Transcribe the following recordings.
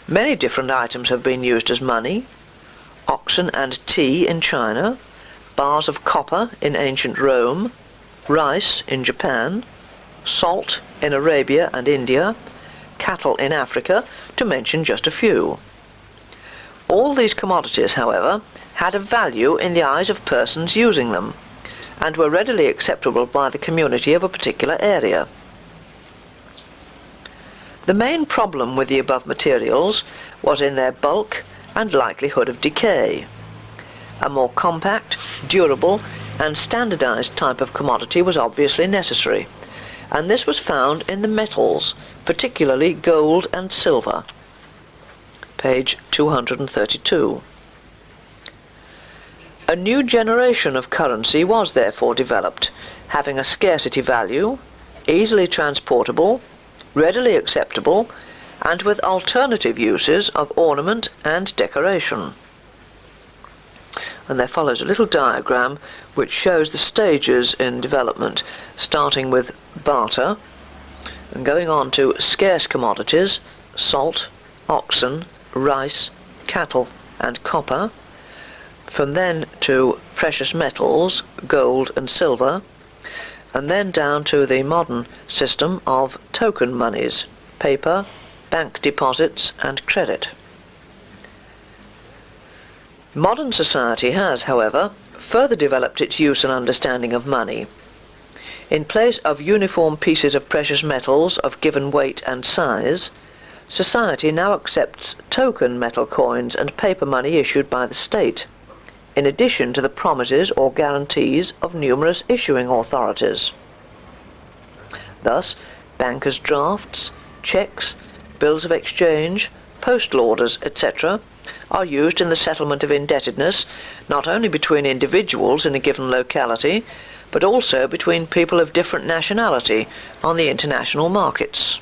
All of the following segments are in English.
Many different items have been used as money: oxen and tea in China, bars of copper in ancient Rome, rice in Japan, salt in Arabia and India, cattle in Africa, to mention just a few. All these commodities, however, had a value in the eyes of persons using them, and were readily acceptable by the community of a particular area. The main problem with the above materials was in their bulk and likelihood of decay. A more compact, durable, and standardized type of commodity was obviously necessary, and this was found in the metals, particularly gold and silver. Page 232. A new generation of currency was therefore developed, having a scarcity value, easily transportable, readily acceptable, and with alternative uses of ornament and decoration. And there follows a little diagram which shows the stages in development, starting with barter and going on to scarce commodities, salt, oxen, rice, cattle and copper, from then to precious metals, gold and silver, and then down to the modern system of token monies, paper, bank deposits and credit. Modern society has, however, further developed its use and understanding of money. In place of uniform pieces of precious metals of given weight and size, society now accepts token metal coins and paper money issued by the state, in addition to the promises or guarantees of numerous issuing authorities. Thus, bankers' drafts, cheques, bills of exchange, postal orders, etc., are used in the settlement of indebtedness not only between individuals in a given locality, but also between people of different nationality on the international markets.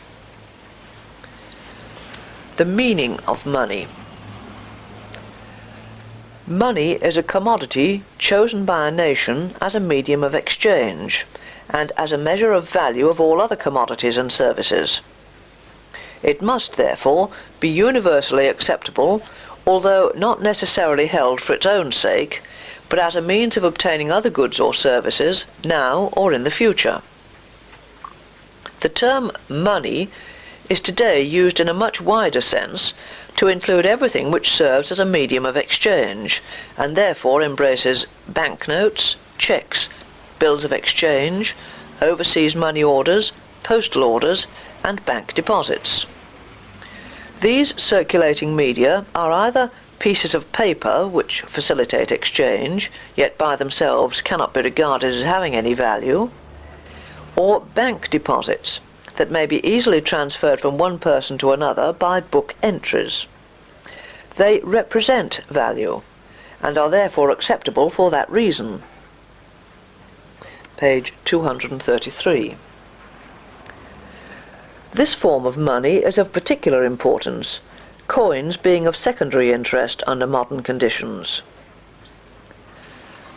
The meaning of money. Money is a commodity chosen by a nation as a medium of exchange and as a measure of value of all other commodities and services. It must, therefore, be universally acceptable, although not necessarily held for its own sake, but as a means of obtaining other goods or services now or in the future. The term money is today used in a much wider sense to include everything which serves as a medium of exchange, and therefore embraces banknotes, cheques, bills of exchange, overseas money orders, postal orders, and bank deposits. These circulating media are either pieces of paper which facilitate exchange, yet by themselves cannot be regarded as having any value, or bank deposits that may be easily transferred from one person to another by book entries. They represent value, and are therefore acceptable for that reason. Page 233. This form of money is of particular importance, coins being of secondary interest under modern conditions.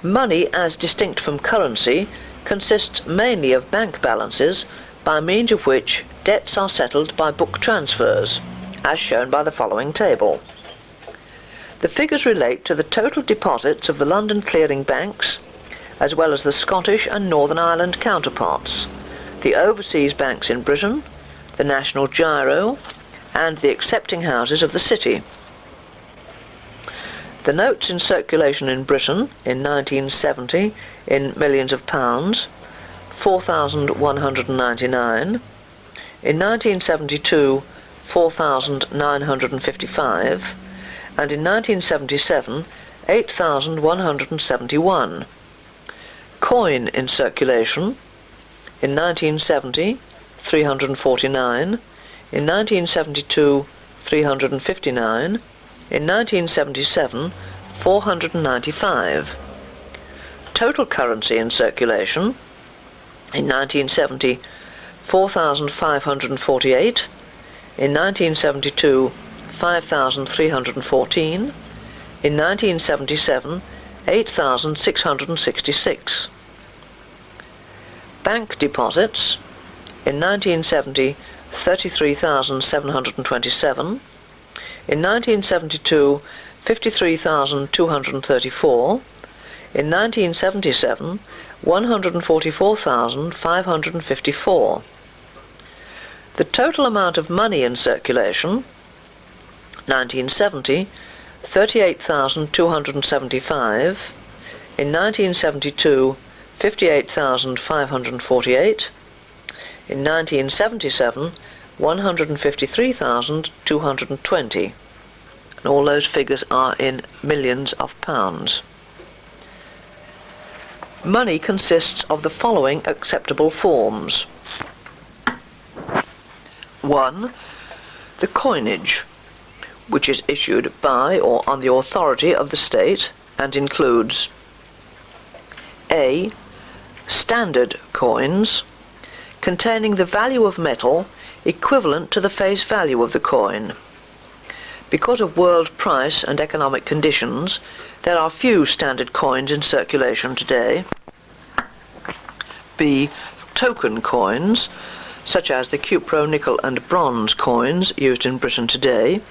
Money, as distinct from currency, consists mainly of bank balances, by means of which debts are settled by book transfers, as shown by the following table. The figures relate to the total deposits of the London clearing banks, as well as the Scottish and Northern Ireland counterparts, the overseas banks in Britain, the national giro, and the accepting houses of the city. The notes in circulation in Britain in 1970 in millions of pounds, 4,199, in 1972 4,955, and in 1977 8,171. Coin in circulation in 1970 349, in 1972 359, in 1977 495. Total currency in circulation in 1970 4,548, in 1972 5,314, in 1977 8,666. Bank deposits in 1970 33,727, In 1972, 53,234. In 1977, 144,554. The total amount of money in circulation, 1970, 38,275. In 1972, 58,548. In 1977, 153,220. And all those figures are in millions of pounds. Money consists of the following acceptable forms. 1. The coinage, which is issued by or on the authority of the state and includes A. Standard coins, containing the value of metal equivalent to the face value of the coin. Because of world price and economic conditions, there are few standard coins in circulation today. B. Token coins, such as the cupro, nickel and bronze coins used in Britain today,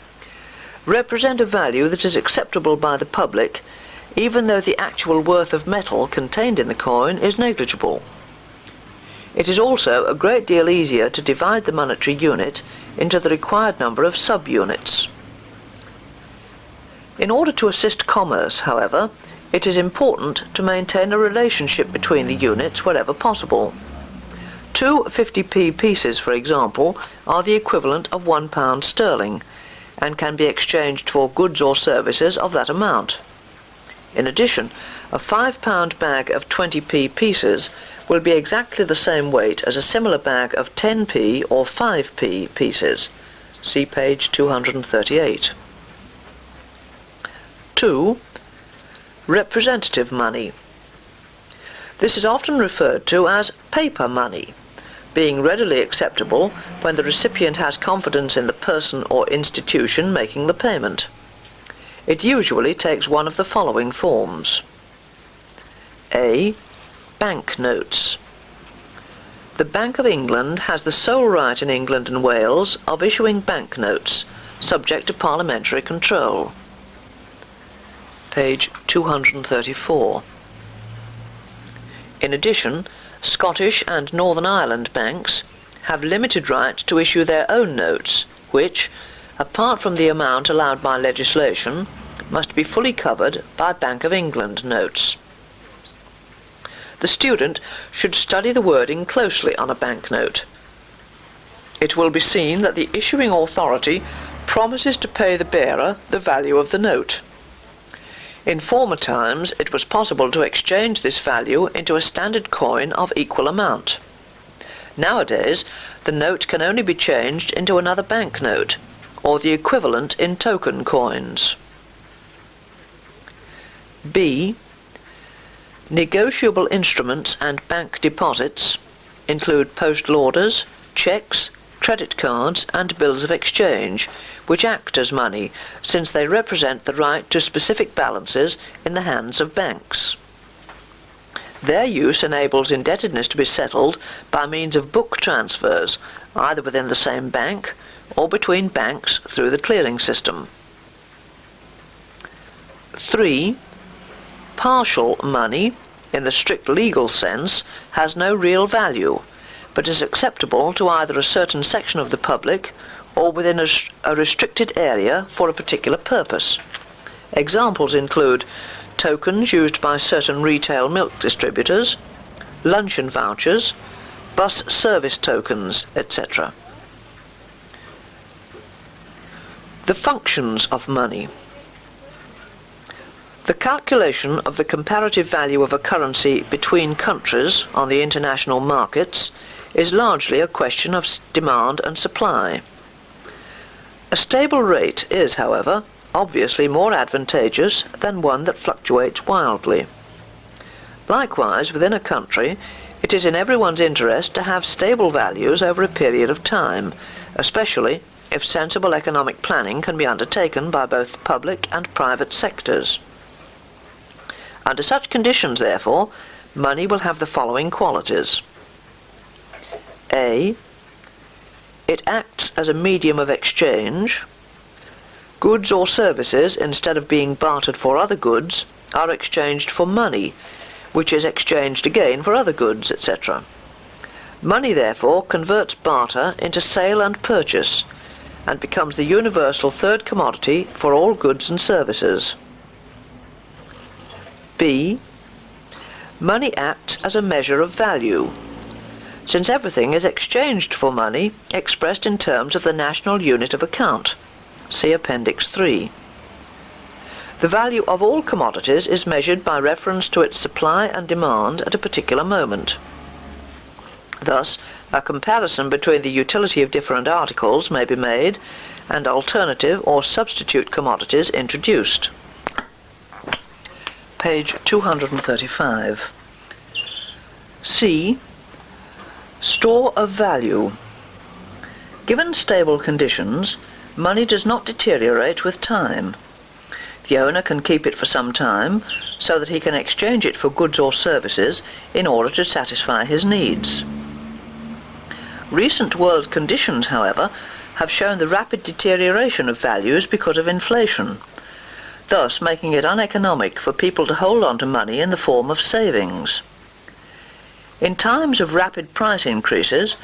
represent a value that is acceptable by the public, even though the actual worth of metal contained in the coin is negligible. It is also a great deal easier to divide the monetary unit into the required number of subunits. In order to assist commerce, however, it is important to maintain a relationship between the units wherever possible. Two 50p pieces, for example, are the equivalent of £1 sterling, and can be exchanged for goods or services of that amount. In addition, a £5 bag of 20p pieces will be exactly the same weight as a similar bag of 10p or 5p pieces. See page 238. 2. Representative money. This is often referred to as paper money, being readily acceptable when the recipient has confidence in the person or institution making the payment. It usually takes one of the following forms. A. Banknotes. The Bank of England has the sole right in England and Wales of issuing banknotes, subject to parliamentary control. Page 234. In addition, Scottish and Northern Ireland banks have limited right to issue their own notes, which, apart from the amount allowed by legislation, must be fully covered by Bank of England notes. The student should study the wording closely on a banknote. It will be seen that the issuing authority promises to pay the bearer the value of the note. In former times, it was possible to exchange this value into a standard coin of equal amount. Nowadays, the note can only be changed into another banknote, or the equivalent in token coins. B. Negotiable instruments and bank deposits include postal orders, cheques, credit cards and bills of exchange, which act as money, since they represent the right to specific balances in the hands of banks. Their use enables indebtedness to be settled by means of book transfers, either within the same bank or between banks through the clearing system. 3. Partial money, in the strict legal sense, has no real value, but is acceptable to either a certain section of the public or within a restricted area for a particular purpose. Examples include tokens used by certain retail milk distributors, luncheon vouchers, bus service tokens, etc. The functions of money. The calculation of the comparative value of a currency between countries on the international markets is largely a question of demand and supply. A stable rate is, however, obviously more advantageous than one that fluctuates wildly. Likewise, within a country, it is in everyone's interest to have stable values over a period of time, especially if sensible economic planning can be undertaken by both the public and private sectors. Under such conditions, therefore, money will have the following qualities. A. It acts as a medium of exchange. Goods or services, instead of being bartered for other goods, are exchanged for money, which is exchanged again for other goods, etc. Money, therefore, converts barter into sale and purchase, and becomes the universal third commodity for all goods and services. B. Money acts as a measure of value, since everything is exchanged for money expressed in terms of the national unit of account. See Appendix 3. The value of all commodities is measured by reference to its supply and demand at a particular moment. Thus, a comparison between the utility of different articles may be made and alternative or substitute commodities introduced. Page 235. C. Store of value. Given stable conditions, money does not deteriorate with time. The owner can keep it for some time so that he can exchange it for goods or services in order to satisfy his needs. Recent world conditions, however, have shown the rapid deterioration of values because of inflation, thus making it uneconomic for people to hold on to money in the form of savings. In times of rapid price increases,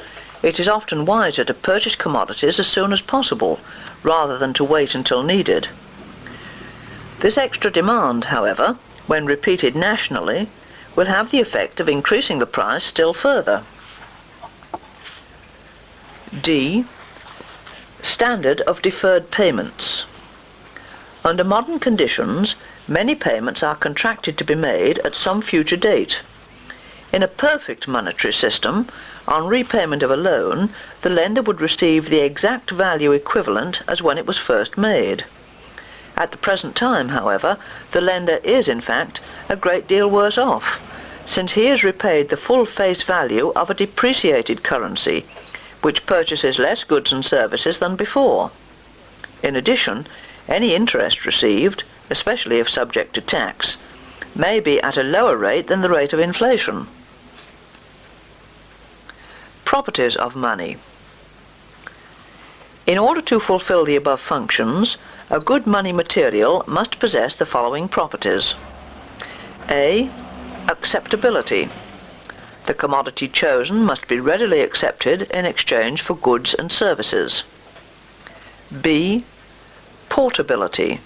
it is often wiser to purchase commodities as soon as possible, rather than to wait until needed. This extra demand, however, when repeated nationally, will have the effect of increasing the price still further. D. Standard of deferred payments. Under modern conditions, many payments are contracted to be made at some future date. In a perfect monetary system, on repayment of a loan, the lender would receive the exact value equivalent as when it was first made. At the present time, however, the lender is, in fact, a great deal worse off, since he has repaid the full face value of a depreciated currency, which purchases less goods and services than before. In addition, any interest received, especially if subject to tax, may be at a lower rate than the rate of inflation. Properties of money. In order to fulfill the above functions, a good money material must possess the following properties. A. Acceptability. The commodity chosen must be readily accepted in exchange for goods and services. B. Portability.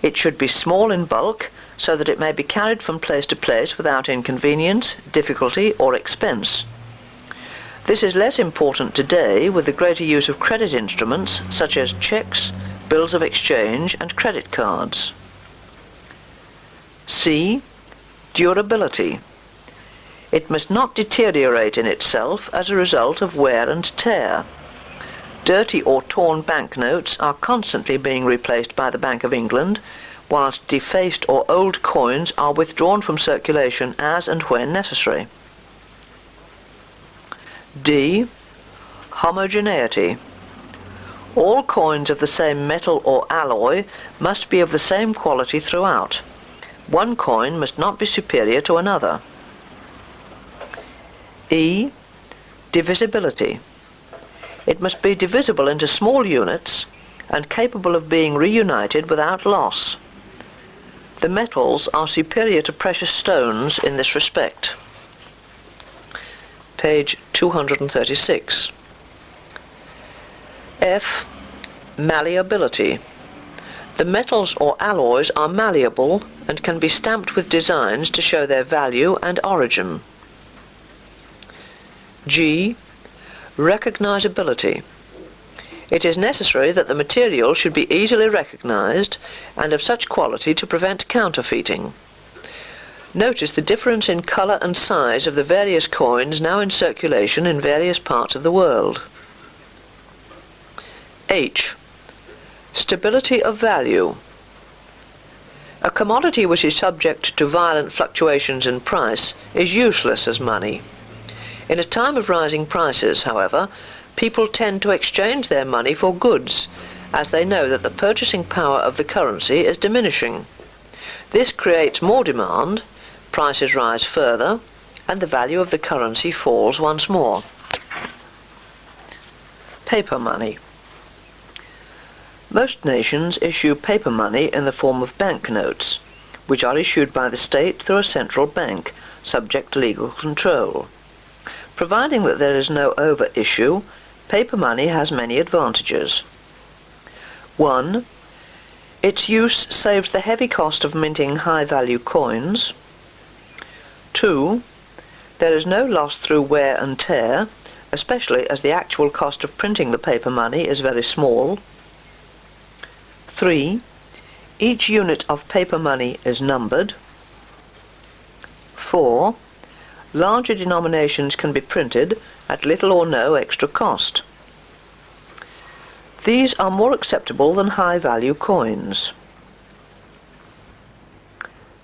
It should be small in bulk so that it may be carried from place to place without inconvenience, difficulty, or expense. This is less important today with the greater use of credit instruments such as checks, bills of exchange, and credit cards. C. Durability. It must not deteriorate in itself as a result of wear and tear. Dirty or torn banknotes are constantly being replaced by the Bank of England, whilst defaced or old coins are withdrawn from circulation as and when necessary. D. Homogeneity. All coins of the same metal or alloy must be of the same quality throughout. One coin must not be superior to another. E. Divisibility. It must be divisible into small units and capable of being reunited without loss. The metals are superior to precious stones in this respect. Page 236. F. Malleability. The metals or alloys are malleable and can be stamped with designs to show their value and origin. G. Recognizability. It is necessary that the material should be easily recognized and of such quality to prevent counterfeiting. Notice the difference in color and size of the various coins now in circulation in various parts of the world. H. Stability of value. A commodity which is subject to violent fluctuations in price is useless as money. In a time of rising prices, however, people tend to exchange their money for goods, as they know that the purchasing power of the currency is diminishing. This creates more demand, prices rise further, and the value of the currency falls once more. Paper money. Most nations issue paper money in the form of banknotes, which are issued by the state through a central bank, subject to legal control. Providing that there is no over-issue, paper money has many advantages. 1. Its use saves the heavy cost of minting high-value coins. 2. There is no loss through wear and tear, especially as the actual cost of printing the paper money is very small. 3. Each unit of paper money is numbered. 4. Larger denominations can be printed at little or no extra cost. These are more acceptable than high-value coins.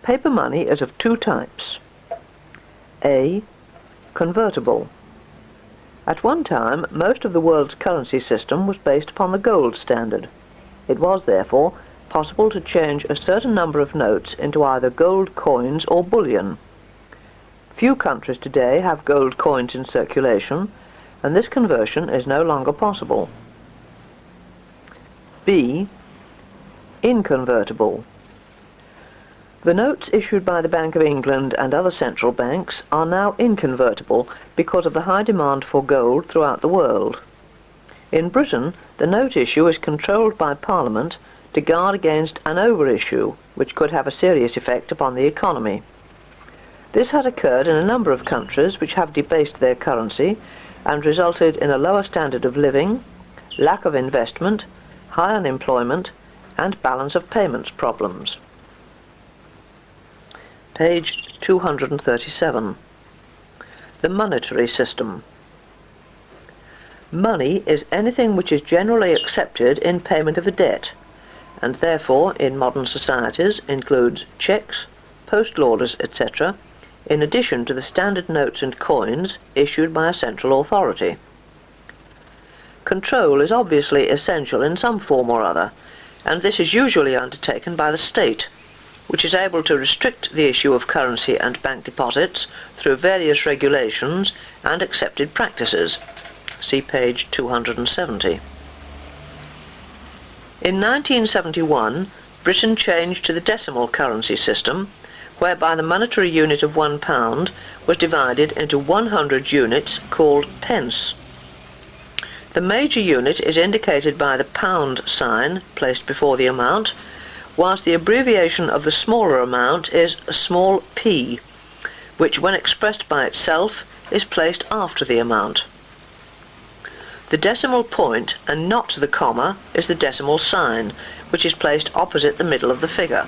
Paper money is of two types. A. Convertible. At one time, most of the world's currency system was based upon the gold standard. It was, therefore, possible to change a certain number of notes into either gold coins or bullion. Few countries today have gold coins in circulation, and this conversion is no longer possible. B. Inconvertible. The notes issued by the Bank of England and other central banks are now inconvertible because of the high demand for gold throughout the world. In Britain, the note issue is controlled by Parliament to guard against an overissue, which could have a serious effect upon the economy. This has occurred in a number of countries which have debased their currency and resulted in a lower standard of living, lack of investment, high unemployment, and balance of payments problems. Page 237. The monetary system. Money is anything which is generally accepted in payment of a debt, and therefore in modern societies includes cheques, postal orders, etc., in addition to the standard notes and coins issued by a central authority. Control is obviously essential in some form or other, and this is usually undertaken by the state, which is able to restrict the issue of currency and bank deposits through various regulations and accepted practices. See page 270. In 1971, Britain changed to the decimal currency system, whereby the monetary unit of £1 was divided into 100 units called pence. The major unit is indicated by the pound sign placed before the amount, whilst the abbreviation of the smaller amount is a small p, which when expressed by itself is placed after the amount. The decimal point, and not the comma, is the decimal sign, which is placed opposite the middle of the figure.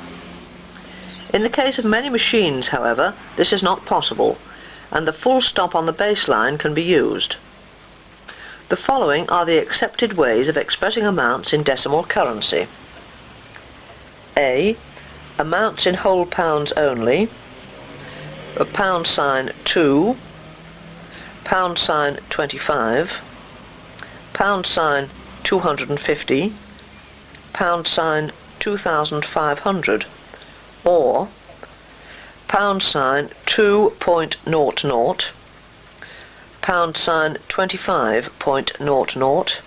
In the case of many machines, however, this is not possible, and the full stop on the baseline can be used. The following are the accepted ways of expressing amounts in decimal currency. A. Amounts in whole pounds only. Pound sign 2, pound sign 25, pound sign 250, pound sign 2500, or pound sign 2.00, pound sign 25.00,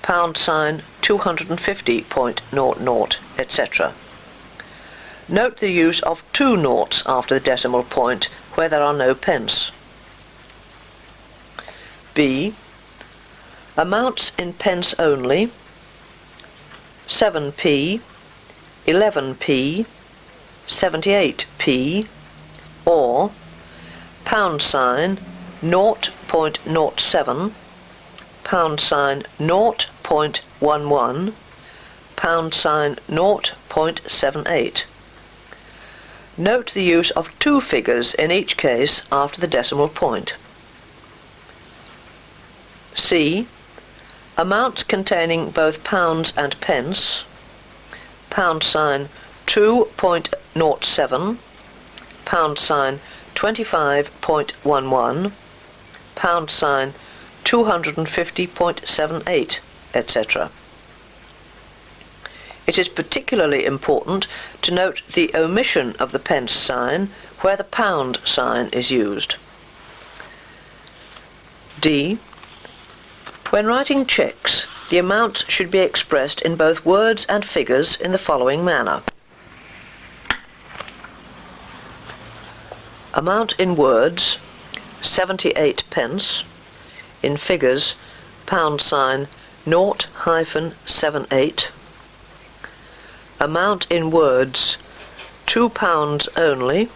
pound sign 250.00, etc. Note the use of two noughts after the decimal point where there are no pence. B. Amounts in pence only: 7p, 11p, 78p, or pound sign 0.07, pound sign 0.11, pound sign 0.78. Note the use of two figures in each case after the decimal point. C. Amounts containing both pounds and pence: pound sign 2.07, pound sign 25.11, pound sign 250.78, etc. It is particularly important to note the omission of the pence sign where the pound sign is used. D. When writing cheques, the amounts should be expressed in both words and figures in the following manner. Amount in words, 78 pence. In figures, £0-78. Amount in words, £2 only.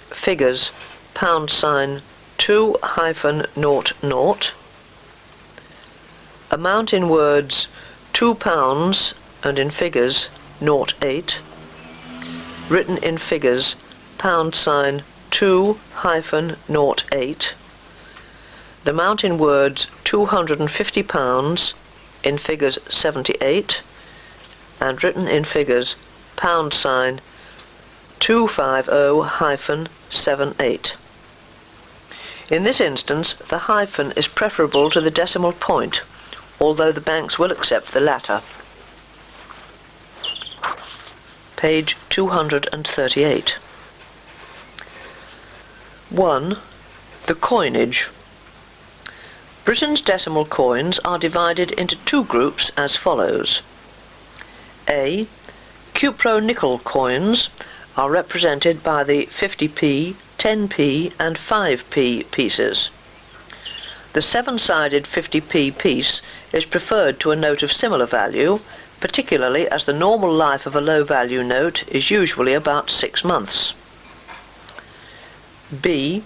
Figures, £2-00. Amount in words, £2, and in figures, 08. Written in figures, £2-08. The amount in words, £250, in figures 78, and written in figures, £250-78. In this instance, the hyphen is preferable to the decimal point, although the banks will accept the latter. Page 238. 1. The coinage. Britain's decimal coins are divided into two groups as follows. A. Cupro-nickel coins are represented by the 50p, 10p and 5p pieces. The seven-sided 50p piece is preferred to a note of similar value, particularly as the normal life of a low-value note is usually about 6 months. B.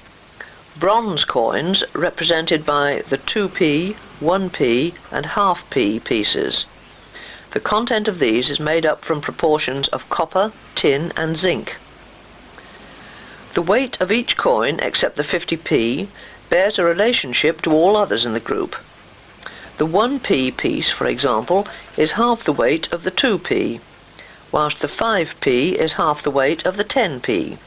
Bronze coins represented by the 2p, 1p and half p pieces. The content of these is made up from proportions of copper, tin and zinc. The weight of each coin except the 50p bears a relationship to all others in the group. The 1p piece, for example, is half the weight of the 2p, whilst the 5p is half the weight of the 10p.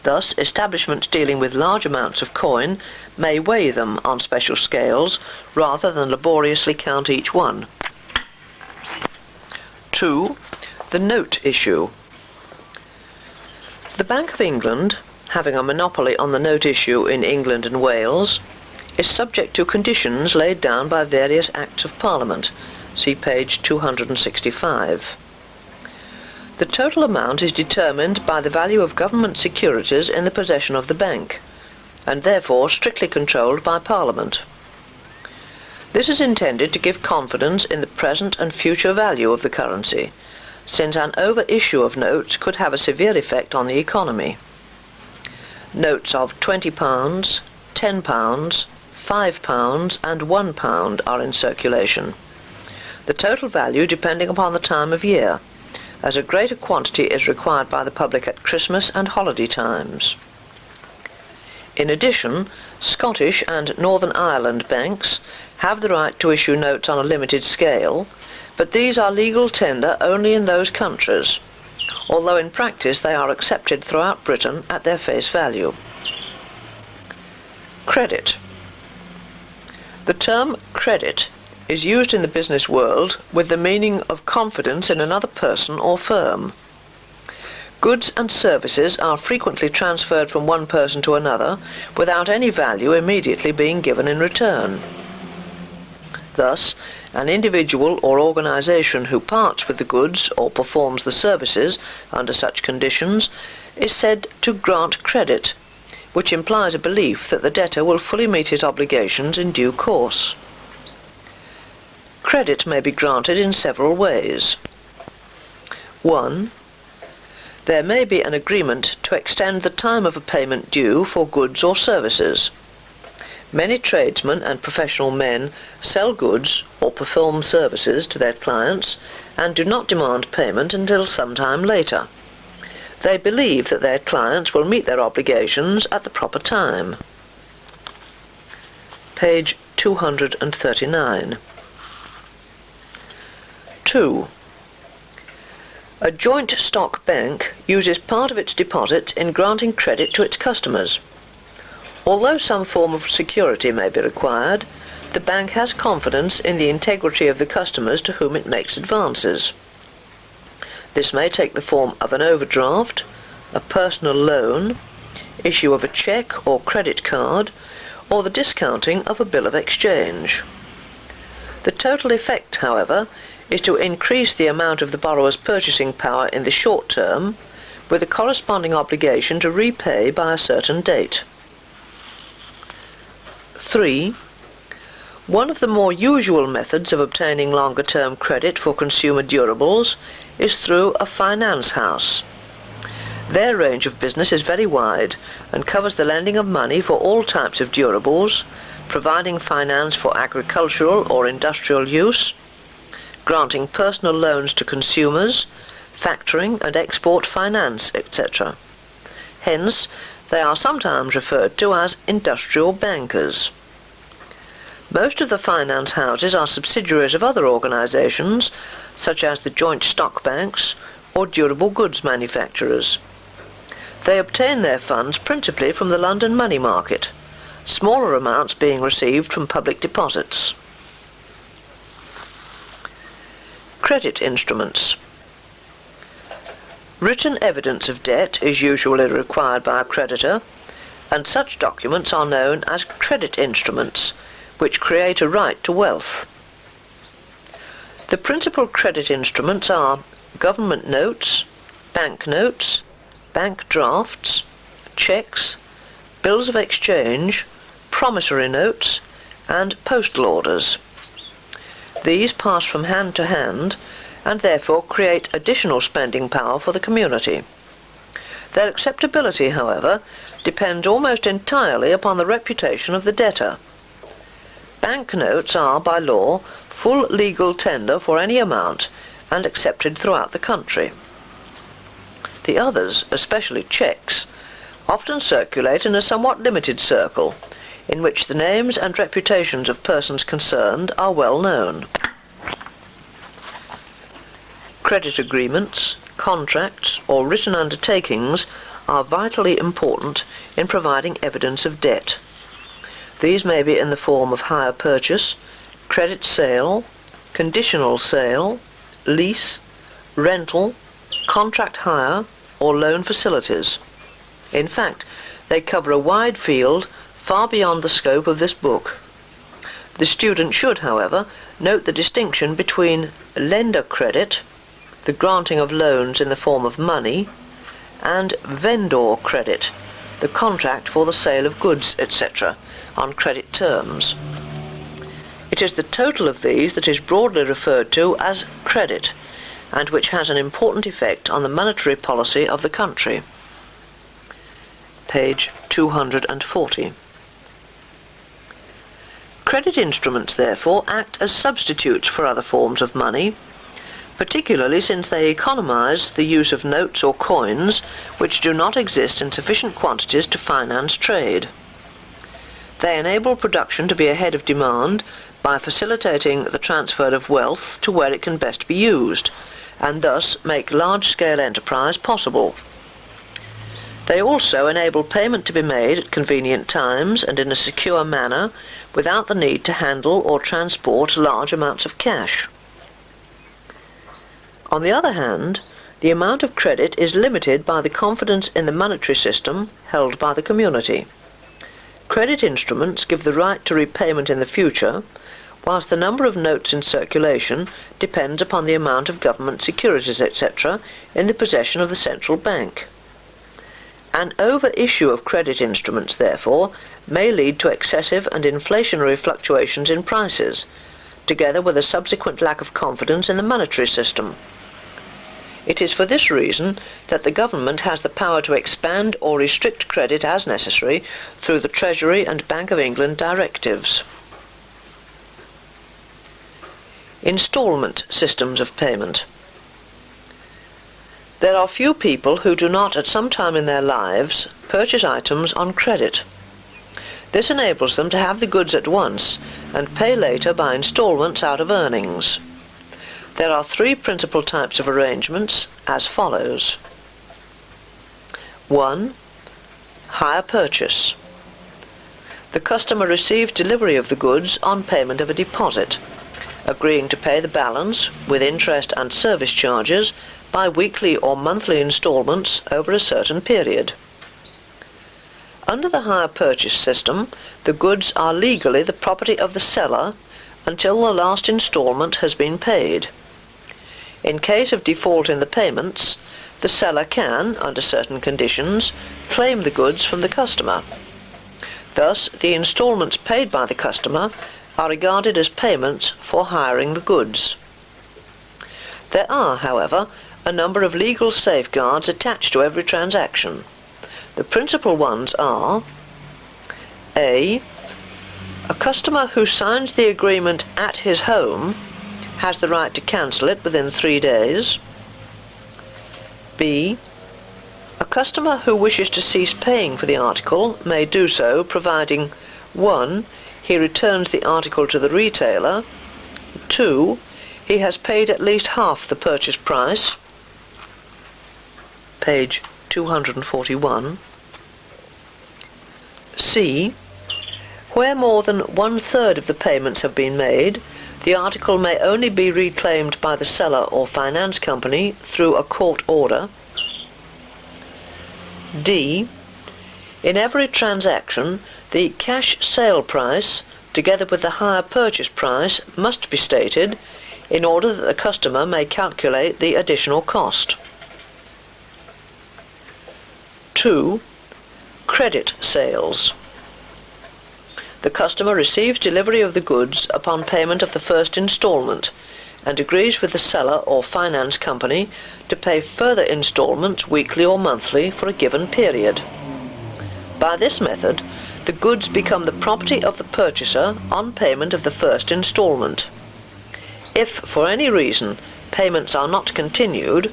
Thus, establishments dealing with large amounts of coin may weigh them on special scales rather than laboriously count each one. 2. The note issue. The Bank of England, having a monopoly on the note issue in England and Wales, is subject to conditions laid down by various Acts of Parliament. See page 265. The total amount is determined by the value of government securities in the possession of the bank, and therefore strictly controlled by Parliament. This is intended to give confidence in the present and future value of the currency, since an over-issue of notes could have a severe effect on the economy. Notes of £20, £10, £5 and £1 are in circulation, the total value depending upon the time of year, as a greater quantity is required by the public at Christmas and holiday times. In addition, Scottish and Northern Ireland banks have the right to issue notes on a limited scale, but these are legal tender only in those countries, although in practice they are accepted throughout Britain at their face value. Credit. The term credit is used in the business world with the meaning of confidence in another person or firm. Goods and services are frequently transferred from one person to another without any value immediately being given in return. Thus, an individual or organization who parts with the goods or performs the services under such conditions is said to grant credit, which implies a belief that the debtor will fully meet his obligations in due course. Credit may be granted in several ways. 1. There may be an agreement to extend the time of a payment due for goods or services. Many tradesmen and professional men sell goods or perform services to their clients and do not demand payment until some time later. They believe that their clients will meet their obligations at the proper time. Page 239. 2. A joint stock bank uses part of its deposit in granting credit to its customers. Although some form of security may be required, the bank has confidence in the integrity of the customers to whom it makes advances. This may take the form of an overdraft, a personal loan, issue of a cheque or credit card, or the discounting of a bill of exchange. The total effect, however, is to increase the amount of the borrower's purchasing power in the short term, with a corresponding obligation to repay by a certain date. 3. One of the more usual methods of obtaining longer-term credit for consumer durables is through a finance house. Their range of business is very wide and covers the lending of money for all types of durables, providing finance for agricultural or industrial use, granting personal loans to consumers, factoring and export finance, etc. Hence, they are sometimes referred to as industrial bankers. Most of the finance houses are subsidiaries of other organisations, such as the joint stock banks or durable goods manufacturers. They obtain their funds principally from the London money market, smaller amounts being received from public deposits. Credit instruments. Written evidence of debt is usually required by a creditor, and such documents are known as credit instruments, which create a right to wealth. The principal credit instruments are government notes, bank drafts, cheques, bills of exchange, promissory notes, and postal orders. These pass from hand to hand and therefore create additional spending power for the community. Their acceptability, however, depends almost entirely upon the reputation of the debtor. Banknotes are, by law, full legal tender for any amount and accepted throughout the country. The others, especially cheques, often circulate in a somewhat limited circle, in which the names and reputations of persons concerned are well known. Credit agreements, contracts, or written undertakings are vitally important in providing evidence of debt. These may be in the form of hire purchase, credit sale, conditional sale, lease, rental, contract hire, or loan facilities. In fact, they cover a wide field far beyond the scope of this book. The student should, however, note the distinction between lender credit, the granting of loans in the form of money, and vendor credit, the contract for the sale of goods, etc., on credit terms. It is the total of these that is broadly referred to as credit, and which has an important effect on the monetary policy of the country. Page 240. Credit instruments, therefore, act as substitutes for other forms of money, particularly since they economize the use of notes or coins which do not exist in sufficient quantities to finance trade. They enable production to be ahead of demand by facilitating the transfer of wealth to where it can best be used, and thus make large-scale enterprise possible. They also enable payment to be made at convenient times and in a secure manner without the need to handle or transport large amounts of cash. On the other hand, the amount of credit is limited by the confidence in the monetary system held by the community. Credit instruments give the right to repayment in the future, whilst the number of notes in circulation depends upon the amount of government securities, etc., in the possession of the central bank. An over-issue of credit instruments, therefore, may lead to excessive and inflationary fluctuations in prices, together with a subsequent lack of confidence in the monetary system. It is for this reason that the government has the power to expand or restrict credit as necessary through the Treasury and Bank of England directives. Instalment systems of payment. There are few people who do not at some time in their lives purchase items on credit. This enables them to have the goods at once and pay later by instalments out of earnings. There are three principal types of arrangements as follows. 1. Hire purchase. The customer receives delivery of the goods on payment of a deposit, agreeing to pay the balance with interest and service charges by weekly or monthly instalments over a certain period. Under the hire purchase system, the goods are legally the property of the seller until the last instalment has been paid. In case of default in the payments, the seller can, under certain conditions, claim the goods from the customer. Thus, the instalments paid by the customer are regarded as payments for hiring the goods. There are, however, a number of legal safeguards attached to every transaction. The principal ones are: A customer who signs the agreement at his home has the right to cancel it within 3 days. B a customer who wishes to cease paying for the article may do so, providing 1 he returns the article to the retailer, 2 he has paid at least half the purchase price, page 241. C where more than 1/3 of the payments have been made, the article may only be reclaimed by the seller or finance company through a court order. D in every transaction, the cash sale price, together with the hire purchase price, must be stated in order that the customer may calculate the additional cost. 2 credit sales. The customer receives delivery of the goods upon payment of the first instalment and agrees with the seller or finance company to pay further instalments weekly or monthly for a given period. By this method, the goods become the property of the purchaser on payment of the first instalment. If, for any reason, payments are not continued,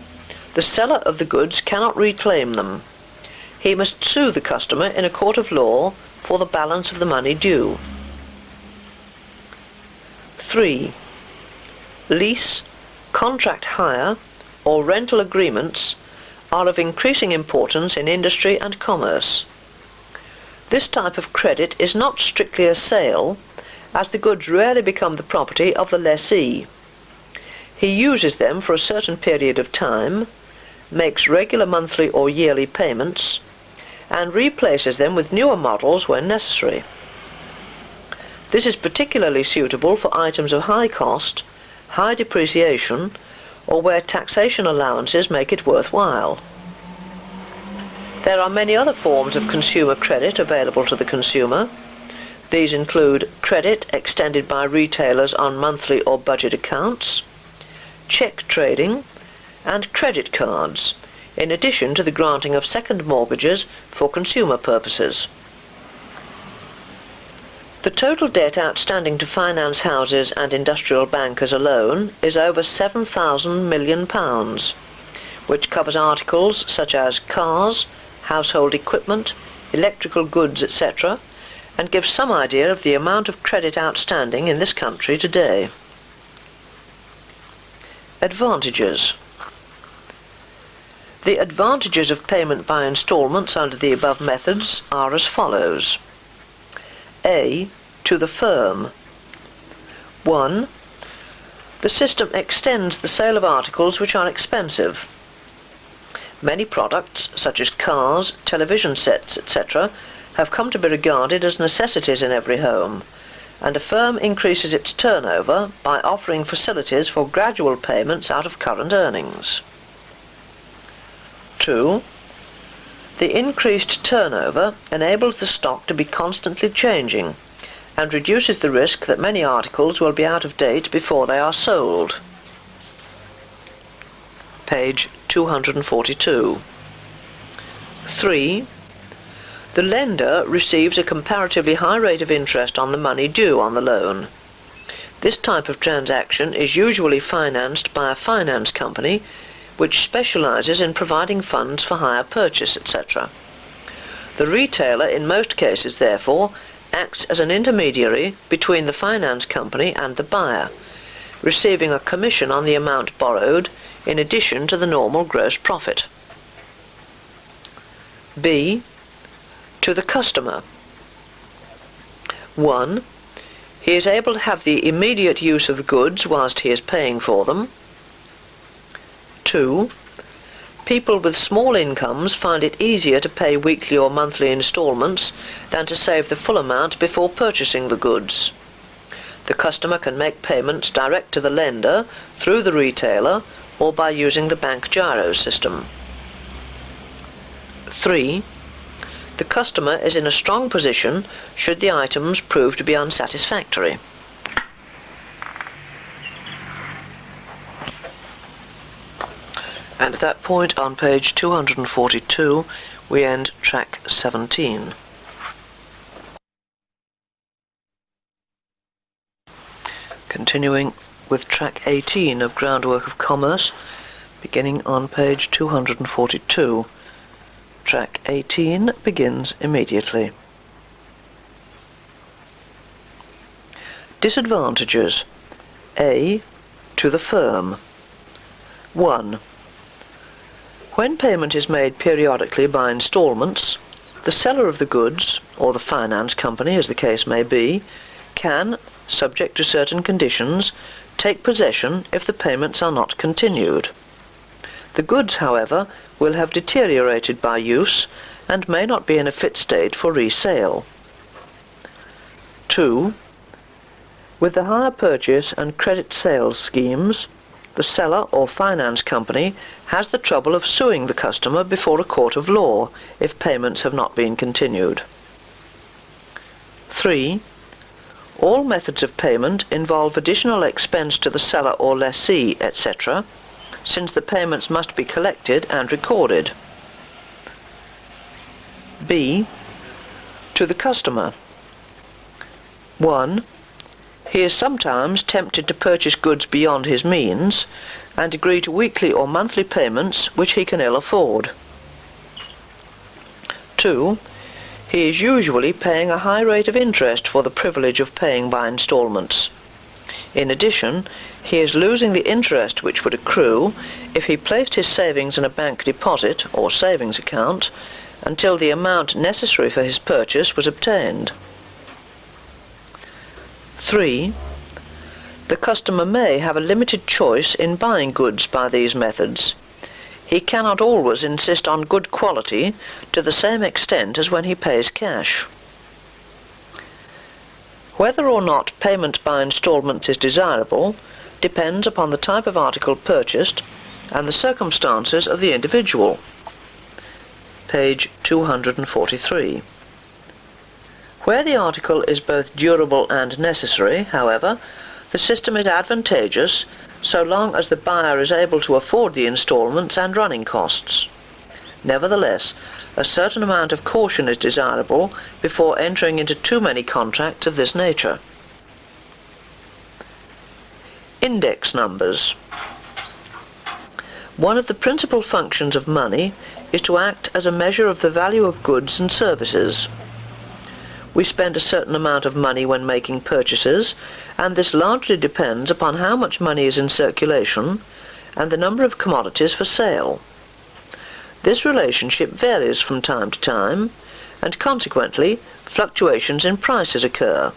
the seller of the goods cannot reclaim them. He must sue the customer in a court of law for the balance of the money due. 3 lease, contract hire, or rental agreements are of increasing importance in industry and commerce. This type of credit is not strictly a sale, as the goods rarely become the property of the lessee. He uses them for a certain period of time, makes regular monthly or yearly payments, and replaces them with newer models when necessary. This is particularly suitable for items of high cost, high depreciation, or where taxation allowances make it worthwhile. There are many other forms of consumer credit available to the consumer. These include credit extended by retailers on monthly or budget accounts, check trading, and credit cards, in addition to the granting of second mortgages for consumer purposes. The total debt outstanding to finance houses and industrial bankers alone is over £7,000 million, which covers articles such as cars, household equipment, electrical goods, etc., and gives some idea of the amount of credit outstanding in this country today. Advantages. The advantages of payment by instalments under the above methods are as follows. A. To the firm. 1. The system extends the sale of articles which are expensive. Many products, such as cars, television sets, etc., have come to be regarded as necessities in every home, and a firm increases its turnover by offering facilities for gradual payments out of current earnings. 2. The increased turnover enables the stock to be constantly changing and reduces the risk that many articles will be out of date before they are sold. Page 242. 3. The lender receives a comparatively high rate of interest on the money due on the loan. This type of transaction is usually financed by a finance company which specializes in providing funds for hire purchase, etc. The retailer, in most cases, therefore, acts as an intermediary between the finance company and the buyer, receiving a commission on the amount borrowed in addition to the normal gross profit. B. To the customer. 1. He is able to have the immediate use of the goods whilst he is paying for them. 2. People with small incomes find it easier to pay weekly or monthly instalments than to save the full amount before purchasing the goods. The customer can make payments direct to the lender through the retailer or by using the bank giro system. 3. The customer is in a strong position should the items prove to be unsatisfactory. And at that point on page 242 we end track 17. Continuing with track 18 of Groundwork of Commerce, beginning on page 242. Track 18 begins immediately. Disadvantages. A. To the firm. 1. When payment is made periodically by instalments, the seller of the goods, or the finance company as the case may be, can, subject to certain conditions, take possession if the payments are not continued. The goods, however, will have deteriorated by use and may not be in a fit state for resale. 2. With the hire purchase and credit sales schemes, the seller or finance company has the trouble of suing the customer before a court of law if payments have not been continued. 3. All methods of payment involve additional expense to the seller or lessee, etc., since the payments must be collected and recorded. B. To the customer. 1. He is sometimes tempted to purchase goods beyond his means and agree to weekly or monthly payments which he can ill afford. 2. He is usually paying a high rate of interest for the privilege of paying by instalments. In addition, he is losing the interest which would accrue if he placed his savings in a bank deposit or savings account until the amount necessary for his purchase was obtained. 3. The customer may have a limited choice in buying goods by these methods. He cannot always insist on good quality to the same extent as when he pays cash. Whether or not payment by instalments is desirable depends upon the type of article purchased and the circumstances of the individual. Page 243. Where the article is both durable and necessary, however, the system is advantageous so long as the buyer is able to afford the instalments and running costs. Nevertheless, a certain amount of caution is desirable before entering into too many contracts of this nature. Index numbers. One of the principal functions of money is to act as a measure of the value of goods and services. We spend a certain amount of money when making purchases, and this largely depends upon how much money is in circulation and the number of commodities for sale. This relationship varies from time to time, and consequently fluctuations in prices occur.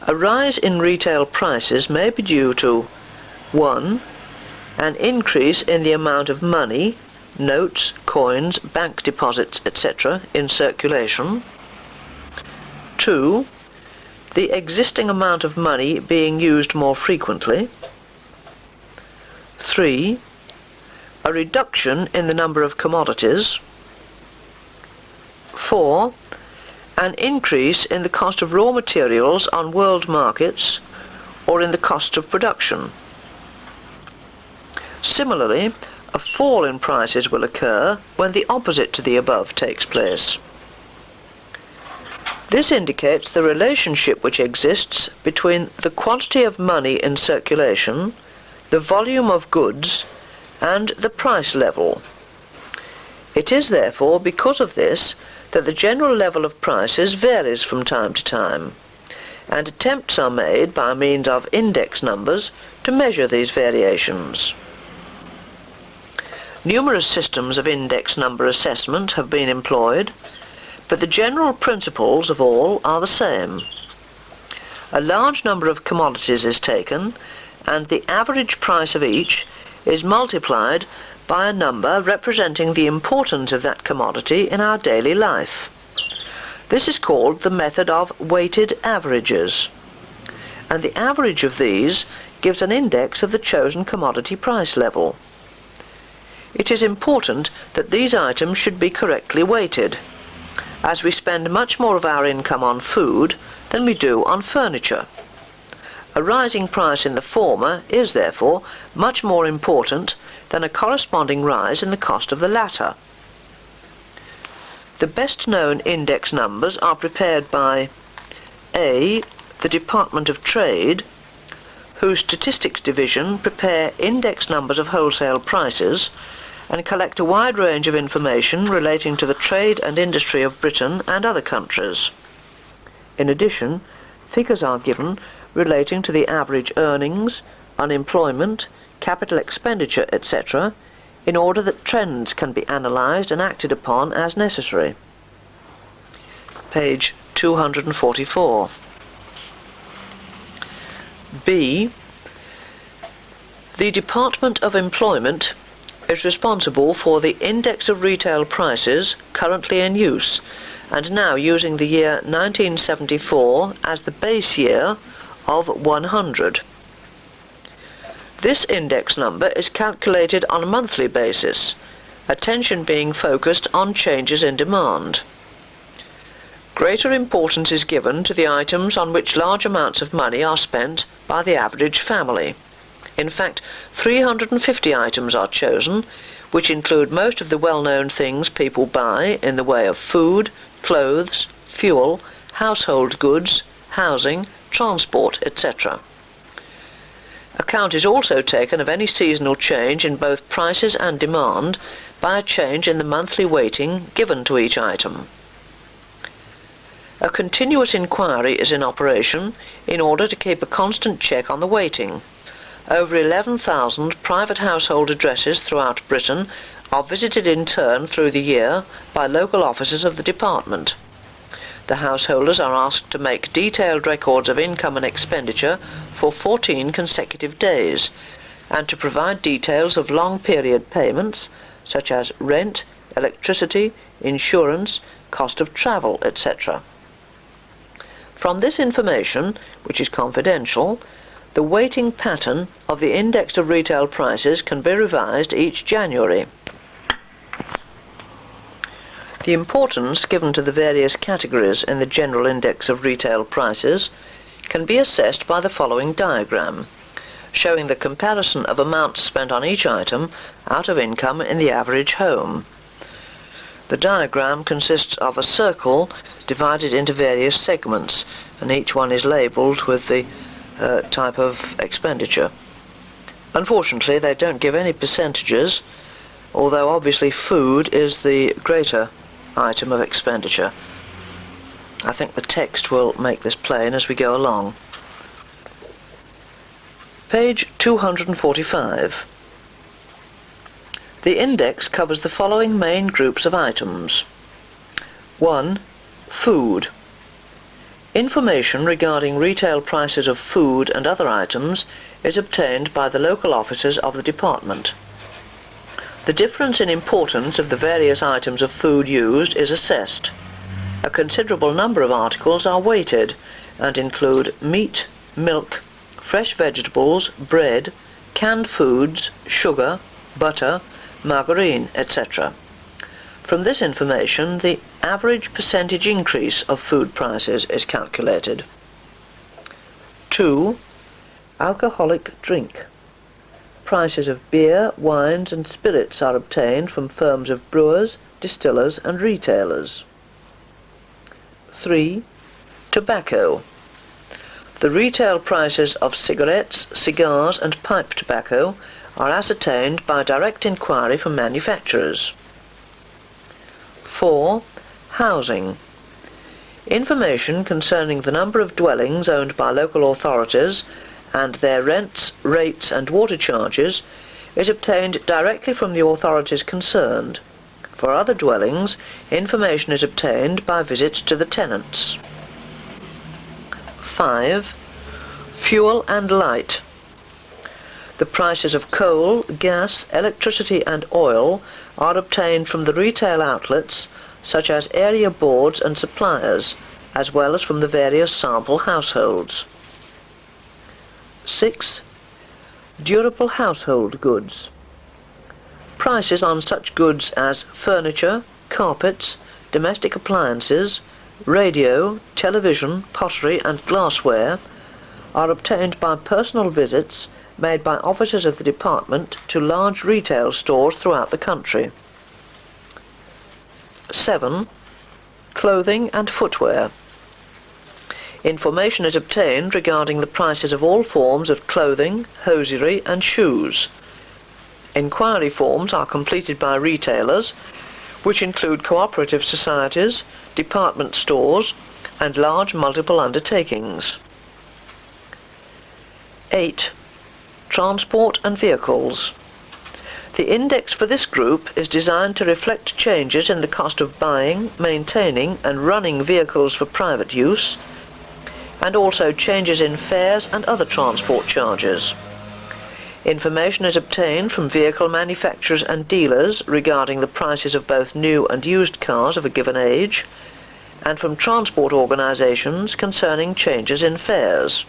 A rise in retail prices may be due to 1. An increase in the amount of money, notes, coins, bank deposits, etc. in circulation. 2. The existing amount of money being used more frequently. 3. A reduction in the number of commodities. 4. An increase in the cost of raw materials on world markets or in the cost of production. Similarly, a fall in prices will occur when the opposite to the above takes place. This indicates the relationship which exists between the quantity of money in circulation, the volume of goods, and the price level. It is therefore because of this that the general level of prices varies from time to time, and attempts are made by means of index numbers to measure these variations. Numerous systems of index number assessment have been employed, but the general principles of all are the same. A large number of commodities is taken, and the average price of each is multiplied by a number representing the importance of that commodity in our daily life. This is called the method of weighted averages. and the average of these gives an index of the chosen commodity price level. It is important that these items should be correctly weighted, as we spend much more of our income on food than we do on furniture. A rising price in the former is, therefore, much more important than a corresponding rise in the cost of the latter. The best-known index numbers are prepared by A. the Department of Trade, whose Statistics Division prepare index numbers of wholesale prices and collect a wide range of information relating to the trade and industry of Britain and other countries. In addition, figures are given relating to the average earnings, unemployment, capital expenditure, etc., in order that trends can be analysed and acted upon as necessary. Page 244. B. The Department of Employment is responsible for the index of retail prices currently in use, and now using the year 1974 as the base year of 100. This index number is calculated on a monthly basis, attention being focused on changes in demand. Greater importance is given to the items on which large amounts of money are spent by the average family. In fact, 350 items are chosen, which include most of the well-known things people buy in the way of food, clothes, fuel, household goods, housing, transport, etc. Account is also taken of any seasonal change in both prices and demand by a change in the monthly weighting given to each item. A continuous inquiry is in operation in order to keep a constant check on the weighting. Over 11,000 private household addresses throughout Britain are visited in turn through the year by local officers of the department. The householders are asked to make detailed records of income and expenditure for 14 consecutive days, and to provide details of long-period payments, such as rent, electricity, insurance, cost of travel, etc. From this information, which is confidential, the weighting pattern of the index of retail prices can be revised each January. The importance given to the various categories in the general index of retail prices can be assessed by the following diagram, showing the comparison of amounts spent on each item out of income in the average home. The diagram consists of a circle divided into various segments, and each one is labelled with the type of expenditure. Unfortunately, they don't give any percentages, although obviously food is the greater item of expenditure. I think the text will make this plain as we go along. Page 245. The index covers the following main groups of items. 1. Food. Information regarding retail prices of food and other items is obtained by the local officers of the department. The difference in importance of the various items of food used is assessed. A considerable number of articles are weighted and include meat, milk, fresh vegetables, bread, canned foods, sugar, butter, margarine, etc. From this information, the average percentage increase of food prices is calculated. 2. Alcoholic drink. Prices of beer, wines and spirits are obtained from firms of brewers, distillers and retailers. 3. Tobacco. The retail prices of cigarettes, cigars and pipe tobacco are ascertained by direct inquiry from manufacturers. 4. Housing. Information concerning the number of dwellings owned by local authorities and their rents, rates and water charges is obtained directly from the authorities concerned. For other dwellings, information is obtained by visits to the tenants. 5. Fuel and light. The prices of coal, gas, electricity and oil are obtained from the retail outlets such as area boards and suppliers, as well as from the various sample households. 6. Durable household goods. Prices on such goods as furniture, carpets, domestic appliances, radio, television, pottery and glassware are obtained by personal visits made by officers of the department to large retail stores throughout the country. 7. Clothing and footwear. Information is obtained regarding the prices of all forms of clothing, hosiery and shoes. Inquiry forms are completed by retailers, which include cooperative societies, department stores and large multiple undertakings. 8. Transport and vehicles. The index for this group is designed to reflect changes in the cost of buying, maintaining and running vehicles for private use, and also changes in fares and other transport charges. Information is obtained from vehicle manufacturers and dealers regarding the prices of both new and used cars of a given age, and from transport organisations concerning changes in fares.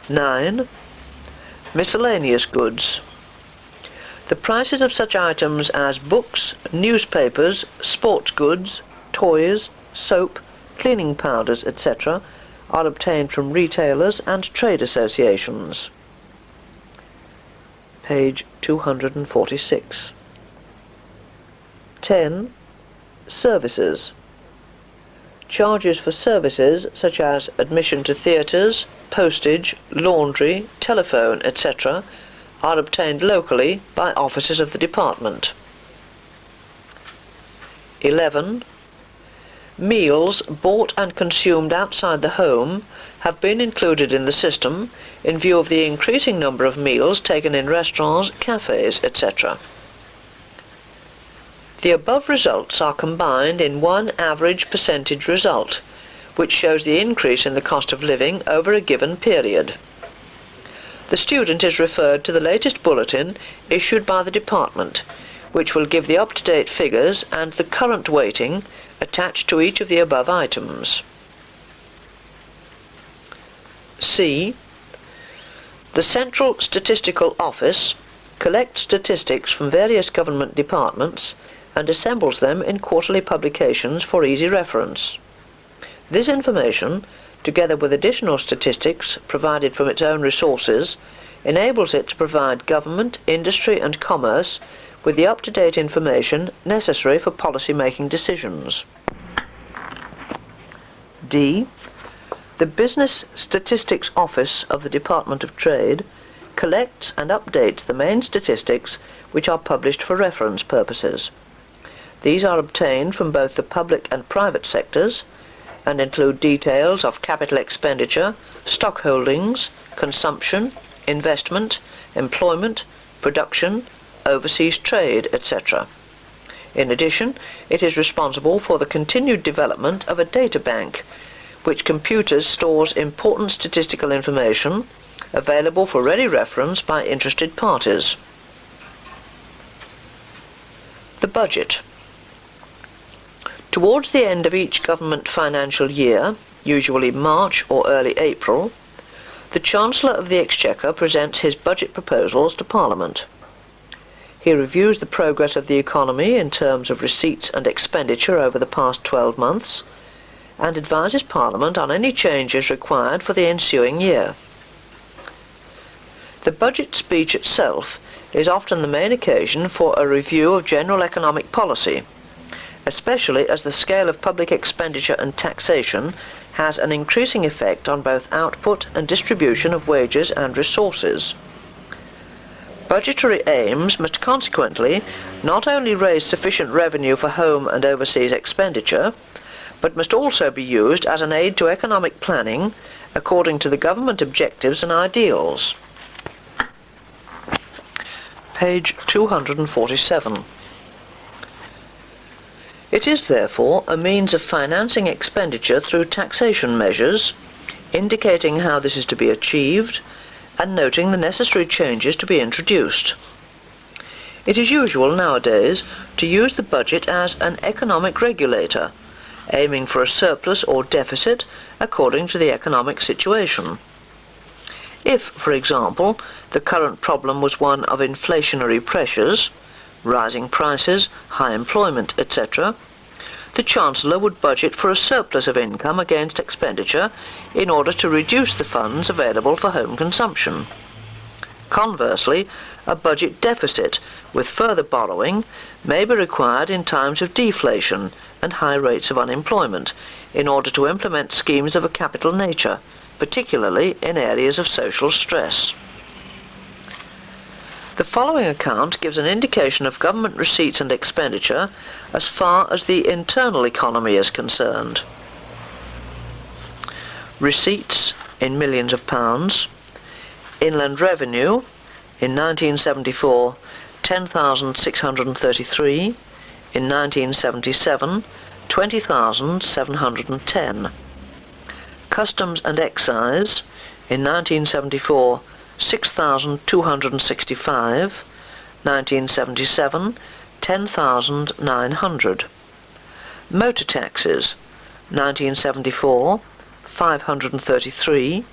9. Miscellaneous goods. The prices of such items as books, newspapers, sports goods, toys, soap, cleaning powders, etc. are obtained from retailers and trade associations. Page 246. 10. Services. Charges for services such as admission to theatres, postage, laundry, telephone, etc. are obtained locally by officers of the department. 11. Meals bought and consumed outside the home have been included in the system in view of the increasing number of meals taken in restaurants, cafes, etc. The above results are combined in one average percentage result, which shows the increase in the cost of living over a given period. The student is referred to the latest bulletin issued by the department, which will give the up-to-date figures and the current weighting attached to each of the above items. C. The Central Statistical Office collects statistics from various government departments and assembles them in quarterly publications for easy reference. This information, together with additional statistics provided from its own resources, enables it to provide government, industry and commerce with the up-to-date information necessary for policy-making decisions. D. The Business Statistics Office of the Department of Trade collects and updates the main statistics which are published for reference purposes. These are obtained from both the public and private sectors and include details of capital expenditure, stock holdings, consumption, investment, employment, production, overseas trade, etc. In addition, it is responsible for the continued development of a data bank, which computers stores important statistical information available for ready reference by interested parties. The budget. Towards the end of each government financial year, usually March or early April, the Chancellor of the Exchequer presents his budget proposals to Parliament. He reviews the progress of the economy in terms of receipts and expenditure over the past 12 months and advises Parliament on any changes required for the ensuing year. The budget speech itself is often the main occasion for a review of general economic policy, especially as the scale of public expenditure and taxation has an increasing effect on both output and distribution of wages and resources. Budgetary aims must consequently not only raise sufficient revenue for home and overseas expenditure, but must also be used as an aid to economic planning according to the government objectives and ideals. Page 247. It is therefore a means of financing expenditure through taxation measures, indicating how this is to be achieved, and noting the necessary changes to be introduced. It is usual nowadays to use the budget as an economic regulator, aiming for a surplus or deficit according to the economic situation. If, for example, the current problem was one of inflationary pressures, rising prices, high employment, etc., the Chancellor would budget for a surplus of income against expenditure in order to reduce the funds available for home consumption. Conversely, a budget deficit with further borrowing may be required in times of deflation and high rates of unemployment in order to implement schemes of a capital nature, particularly in areas of social stress. The following account gives an indication of government receipts and expenditure as far as the internal economy is concerned. Receipts in millions of pounds. Inland revenue in 1974, 10,633. In 1977, 20,710. Customs and excise in 1974, 6,265, 1977, 10,900. Motor taxes, 1974, 533,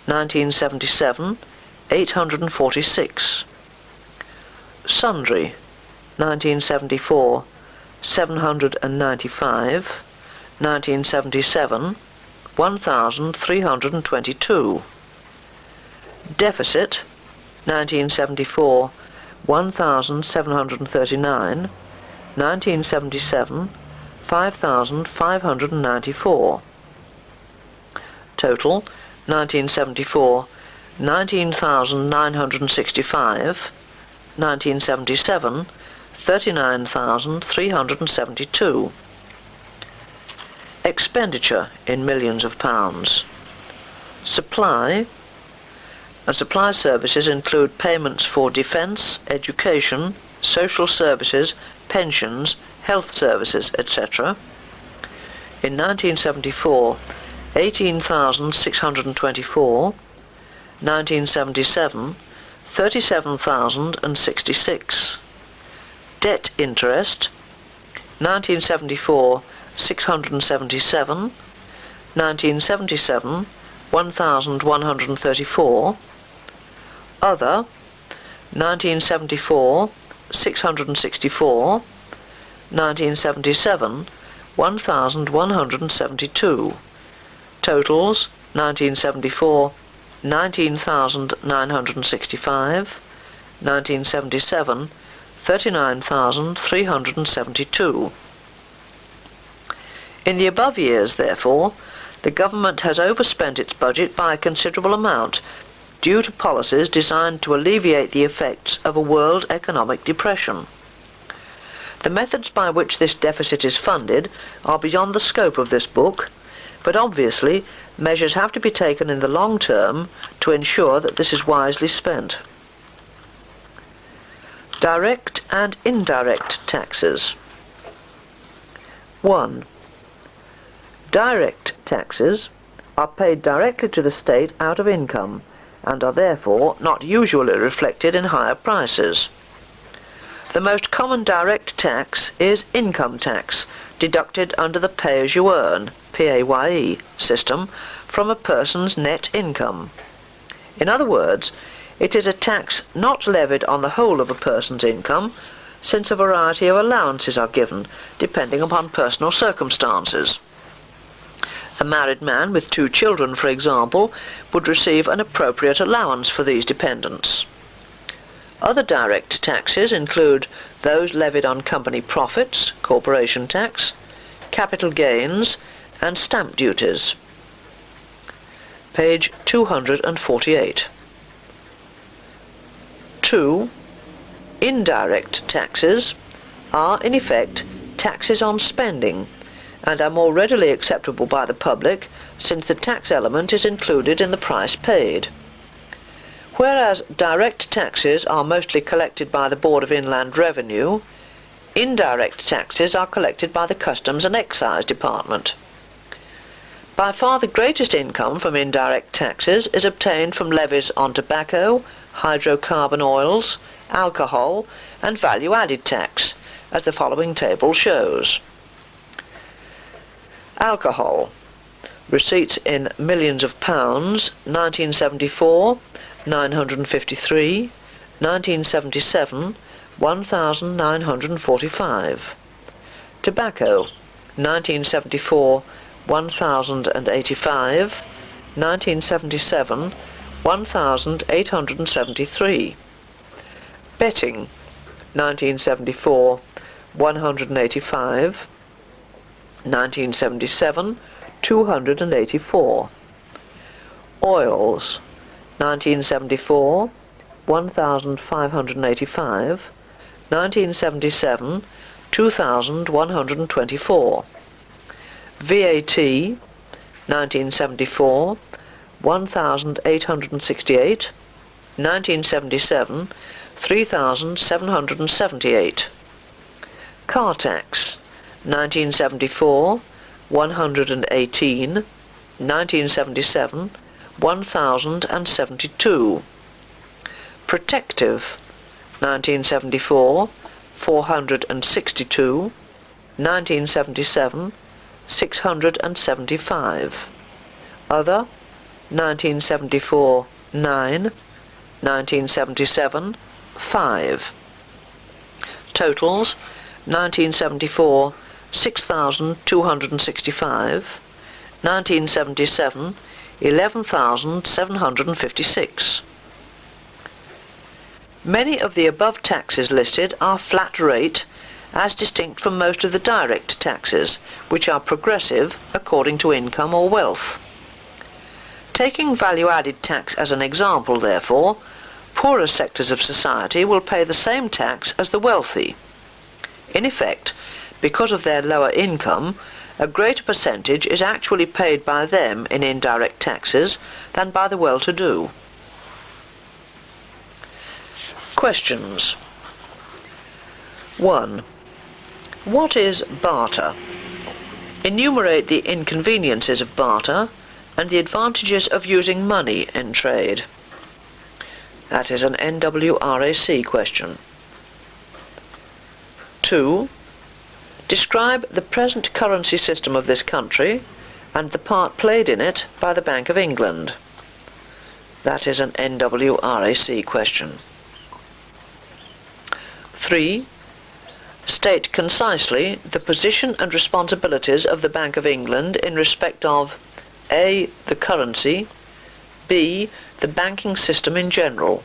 1977, 846. Sundry, 1974, 795, 1977, 1,322. Deficit, 1974, 1,739, 1977, 5,594. Total, 1974, 19,965, 1977, 39,372. Expenditure in millions of pounds. Supply. Supply services include payments for defence, education, social services, pensions, health services, etc. In 1974, 18,624, 1977, 37,066. Debt interest, 1974, 677, 1977, 1,134. Other, 1974, 664, 1977, 1,172. Totals, 1974, 19,965, 1977, 39,372. In the above years, therefore, the government has overspent its budget by a considerable amount, due to policies designed to alleviate the effects of a world economic depression. The methods by which this deficit is funded are beyond the scope of this book, but obviously measures have to be taken in the long term to ensure that this is wisely spent. Direct and indirect taxes. 1. Direct taxes are paid directly to the state out of income, and are therefore not usually reflected in higher prices. The most common direct tax is income tax, deducted under the pay-as-you-earn (PAYE) system from a person's net income. In other words, it is a tax not levied on the whole of a person's income, since a variety of allowances are given, depending upon personal circumstances. A married man with 2 children, for example, would receive an appropriate allowance for these dependents. Other direct taxes include those levied on company profits, corporation tax, capital gains, and stamp duties. Page 248. 2. Indirect taxes are, in effect, taxes on spending, and are more readily acceptable by the public since the tax element is included in the price paid. Whereas direct taxes are mostly collected by the Board of Inland Revenue, indirect taxes are collected by the Customs and Excise Department. By far the greatest income from indirect taxes is obtained from levies on tobacco, hydrocarbon oils, alcohol, and value-added tax, as the following table shows. Alcohol. Receipts in millions of pounds, 1974, 953, 1977, 1,945. Tobacco, 1974, 1,085, 1977, 1,873. Betting, 1974, 185, 1977, 284. Oils, 1974, 1,585, 1977, 2,124. VAT, 1974, 1,868, 1977, 3,778. Car tax, 1974, 118, 1977, 1,072. Protective, 1974, 462, 1977, 675. Other, 1974, 9, 1977, 5. Totals, 1974, 6,265, 1977, 11,756. Many of the above taxes listed are flat rate, as distinct from most of the direct taxes, which are progressive according to income or wealth. Taking value-added tax as an example, therefore, poorer sectors of society will pay the same tax as the wealthy. In effect, because of their lower income, a greater percentage is actually paid by them in indirect taxes than by the well-to-do. Questions. 1. What is barter? Enumerate the inconveniences of barter and the advantages of using money in trade. That is an NWRAC question. 2. Describe the present currency system of this country and the part played in it by the Bank of England. That is an NWRAC question. 3. State concisely the position and responsibilities of the Bank of England in respect of A. The currency, B. The banking system in general.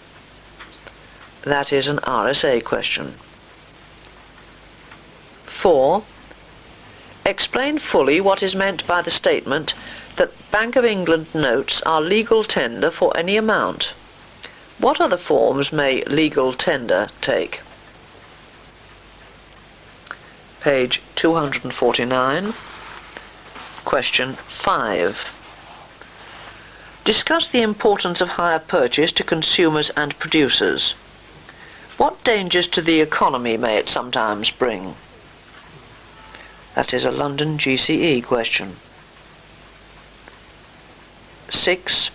That is an RSA question. 4. Explain fully what is meant by the statement that Bank of England notes are legal tender for any amount. What other forms may legal tender take? Page 249. Question 5. Discuss the importance of hire purchase to consumers and producers. What dangers to the economy may it sometimes bring? That is a London GCE question. 6.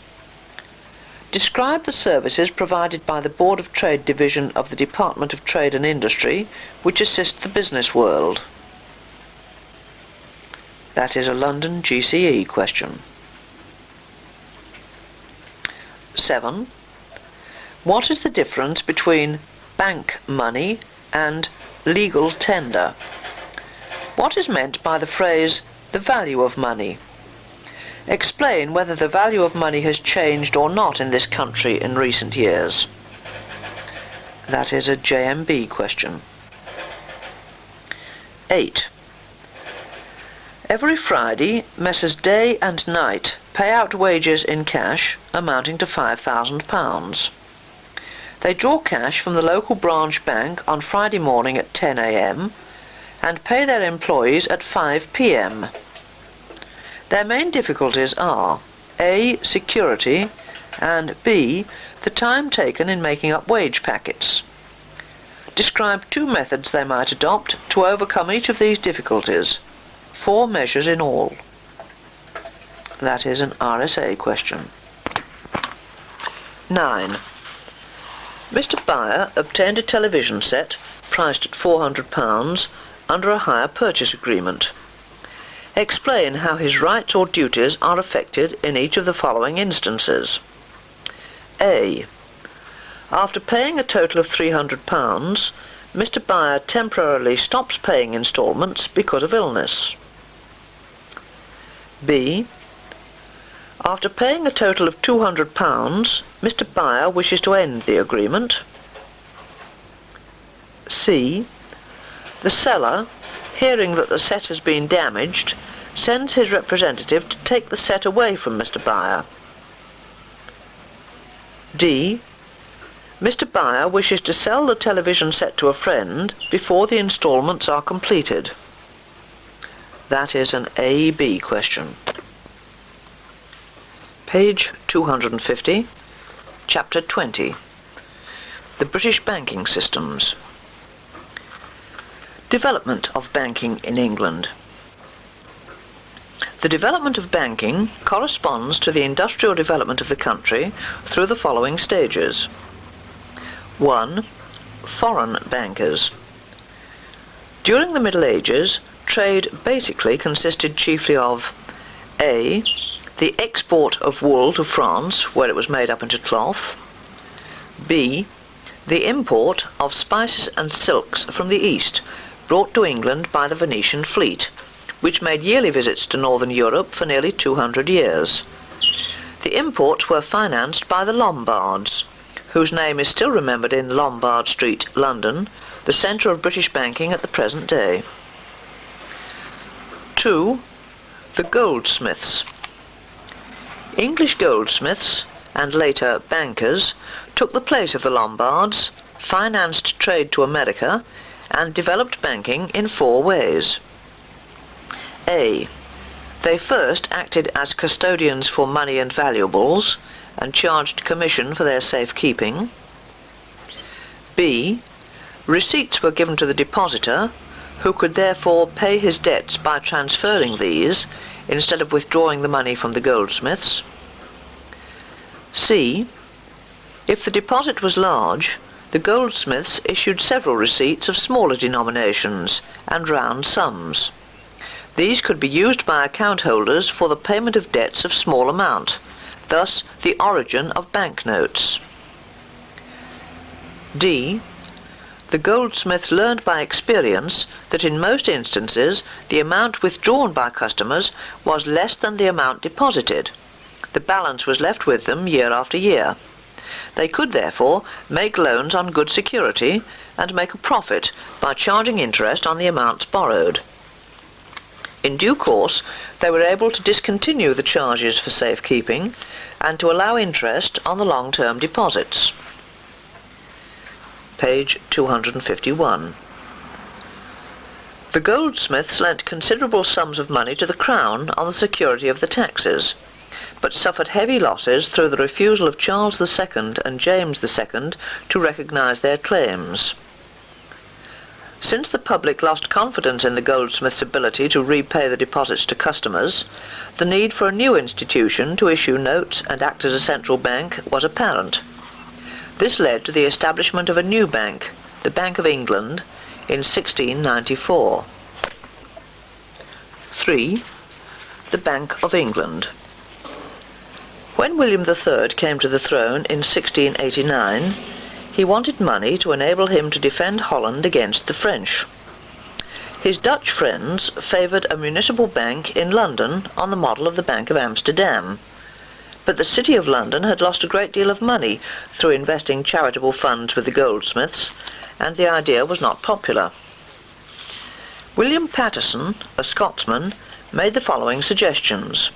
Describe the services provided by the Board of Trade Division of the Department of Trade and Industry which assist the business world. That is a London GCE question. 7. What is the difference between bank money and legal tender? What is meant by the phrase, the value of money? Explain whether the value of money has changed or not in this country in recent years. That is a JMB question. 8. Every Friday, Messrs. Day and Night pay out wages in cash amounting to £5,000. They draw cash from the local branch bank on Friday morning at 10 a.m. and pay their employees at 5 p.m. Their main difficulties are A. Security and B. The time taken in making up wage packets. Describe 2 methods they might adopt to overcome each of these difficulties. 4 measures in all. That is an RSA question. 9. Mr. Buyer obtained a television set priced at £400 under a hire purchase agreement. Explain how his rights or duties are affected in each of the following instances. A. After paying a total of £300, Mr. Buyer temporarily stops paying instalments because of illness. B. After paying a total of £200, Mr. Buyer wishes to end the agreement. C. The seller, hearing that the set has been damaged, sends his representative to take the set away from Mr. Buyer. D. Mr. Buyer wishes to sell the television set to a friend before the instalments are completed. That is an A-B question. Page 250, Chapter 20. The British Banking Systems. Development of banking in England. The development of banking corresponds to the industrial development of the country through the following stages. 1. Foreign bankers. During the Middle Ages, trade basically consisted chiefly of A. The export of wool to France, where it was made up into cloth. B. The import of spices and silks from the East, brought to England by the Venetian fleet, which made yearly visits to northern Europe for nearly 200 years. The imports were financed by the Lombards, whose name is still remembered in Lombard Street, London, the centre of British banking at the present day. 2. The goldsmiths. English goldsmiths, and later bankers, took the place of the Lombards, financed trade to America, and developed banking in 4 ways. A. They first acted as custodians for money and valuables, and charged commission for their safekeeping. B. Receipts were given to the depositor, who could therefore pay his debts by transferring these, instead of withdrawing the money from the goldsmiths. C. If the deposit was large, the goldsmiths issued several receipts of smaller denominations and round sums. These could be used by account holders for the payment of debts of small amount, thus the origin of banknotes. D. The goldsmiths learned by experience that in most instances the amount withdrawn by customers was less than the amount deposited. The balance was left with them year after year. They could therefore make loans on good security and make a profit by charging interest on the amounts borrowed. In due course, they were able to discontinue the charges for safekeeping and to allow interest on the long-term deposits. Page 251. The goldsmiths lent considerable sums of money to the Crown on the security of the taxes, but suffered heavy losses through the refusal of Charles II and James II to recognise their claims. Since the public lost confidence in the goldsmiths' ability to repay the deposits to customers, the need for a new institution to issue notes and act as a central bank was apparent. This led to the establishment of a new bank, the Bank of England, in 1694. 3. The Bank of England. When William III came to the throne in 1689, he wanted money to enable him to defend Holland against the French. His Dutch friends favoured a municipal bank in London on the model of the Bank of Amsterdam, but the City of London had lost a great deal of money through investing charitable funds with the goldsmiths, and the idea was not popular. William Paterson, a Scotsman, made the following suggestions.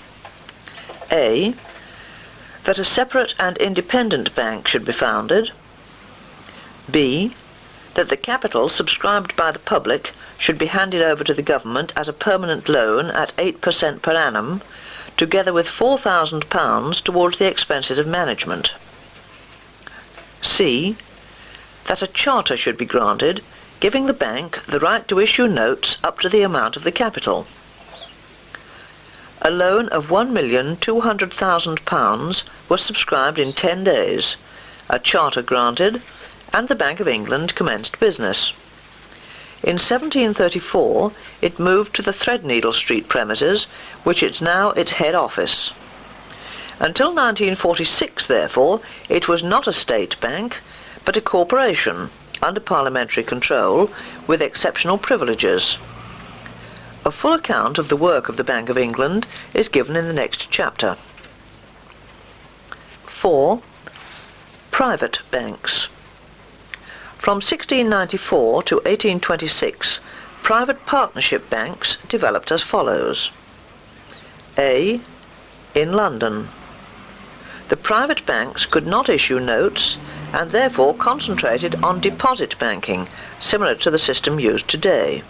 A. That a separate and independent bank should be founded. B. That the capital subscribed by the public should be handed over to the government as a permanent loan at 8% per annum, together with £4,000 towards the expenses of management. C. That a charter should be granted, giving the bank the right to issue notes up to the amount of the capital. A loan of £1,200,000 was subscribed in 10 days, a charter granted, and the Bank of England commenced business. In 1734 it moved to the Threadneedle Street premises, which is now its head office. Until 1946, therefore, it was not a state bank, but a corporation, under parliamentary control, with exceptional privileges. A full account of the work of the Bank of England is given in the next chapter. 4. Private banks. From 1694 to 1826, private partnership banks developed as follows. A. In London. The private banks could not issue notes and therefore concentrated on deposit banking, similar to the system used today.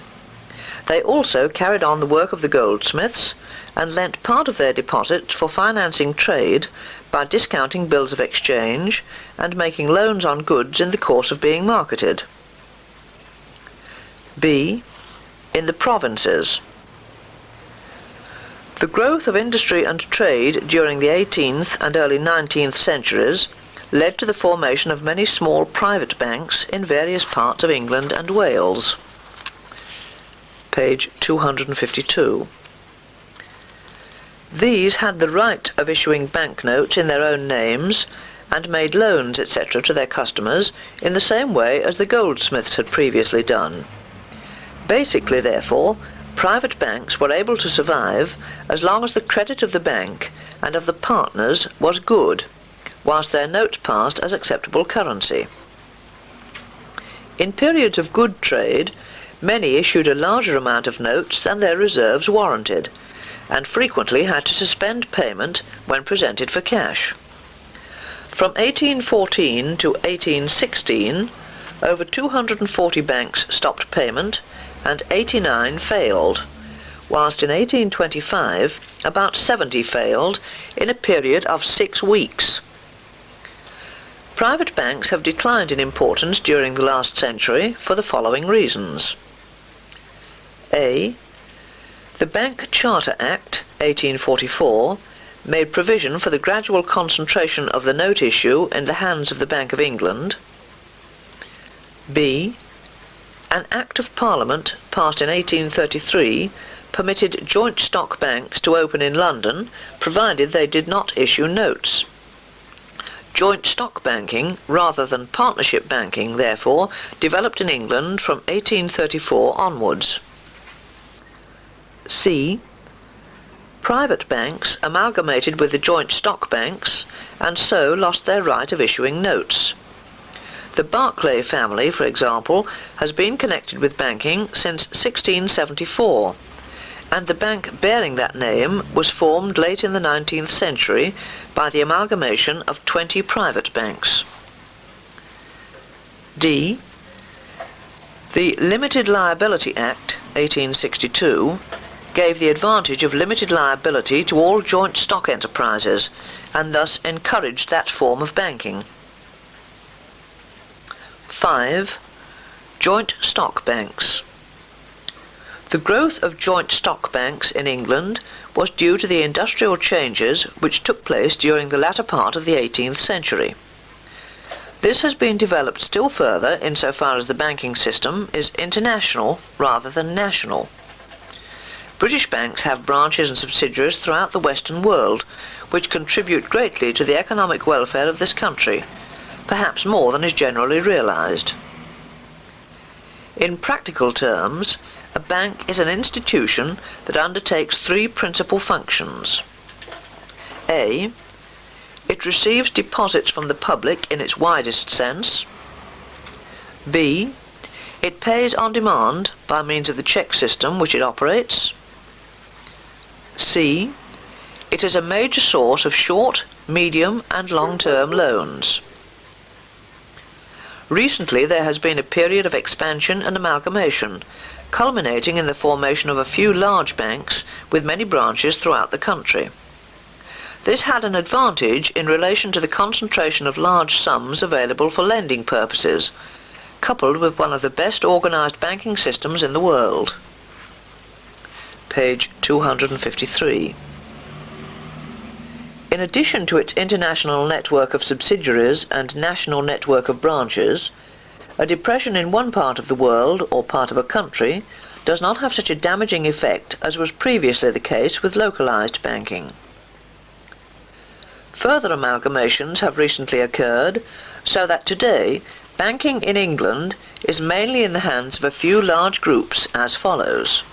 They also carried on the work of the goldsmiths and lent part of their deposit for financing trade by discounting bills of exchange and making loans on goods in the course of being marketed. B. In the provinces. The growth of industry and trade during the 18th and early 19th centuries led to the formation of many small private banks in various parts of England and Wales. Page 252. These had the right of issuing banknotes in their own names and made loans, etc., to their customers in the same way as the goldsmiths had previously done. Basically, therefore, private banks were able to survive as long as the credit of the bank and of the partners was good, whilst their notes passed as acceptable currency. In periods of good trade, many issued a larger amount of notes than their reserves warranted, and frequently had to suspend payment when presented for cash. From 1814 to 1816, over 240 banks stopped payment and 89 failed, whilst in 1825 about 70 failed in a period of 6 weeks. Private banks have declined in importance during the last century for the following reasons. A. The Bank Charter Act, 1844, made provision for the gradual concentration of the note issue in the hands of the Bank of England. B. An Act of Parliament passed in 1833 permitted joint stock banks to open in London, provided they did not issue notes. Joint stock banking, rather than partnership banking, therefore, developed in England from 1834 onwards. C. Private banks amalgamated with the joint stock banks and so lost their right of issuing notes. The Barclay family, for example, has been connected with banking since 1674, and the bank bearing that name was formed late in the 19th century by the amalgamation of 20 private banks. D. The Limited Liability Act, 1862, gave the advantage of limited liability to all joint stock enterprises, and thus encouraged that form of banking. 5. Joint stock banks. The growth of joint stock banks in England was due to the industrial changes which took place during the latter part of the 18th century. This has been developed still further insofar as the banking system is international rather than national. British banks have branches and subsidiaries throughout the Western world, which contribute greatly to the economic welfare of this country, perhaps more than is generally realized. In practical terms, a bank is an institution that undertakes 3 principal functions. A. It receives deposits from the public in its widest sense. B. It pays on demand by means of the cheque system which it operates. C. It is a major source of short, medium and long-term loans. Recently there has been a period of expansion and amalgamation, culminating in the formation of a few large banks with many branches throughout the country. This had an advantage in relation to the concentration of large sums available for lending purposes, coupled with one of the best organized banking systems in the world. Page 253. In addition to its international network of subsidiaries and national network of branches, A depression in one part of the world or part of a country does not have such a damaging effect as was previously the case with localized banking. Further amalgamations have recently occurred, so that today banking in England is mainly in the hands of a few large groups as follows.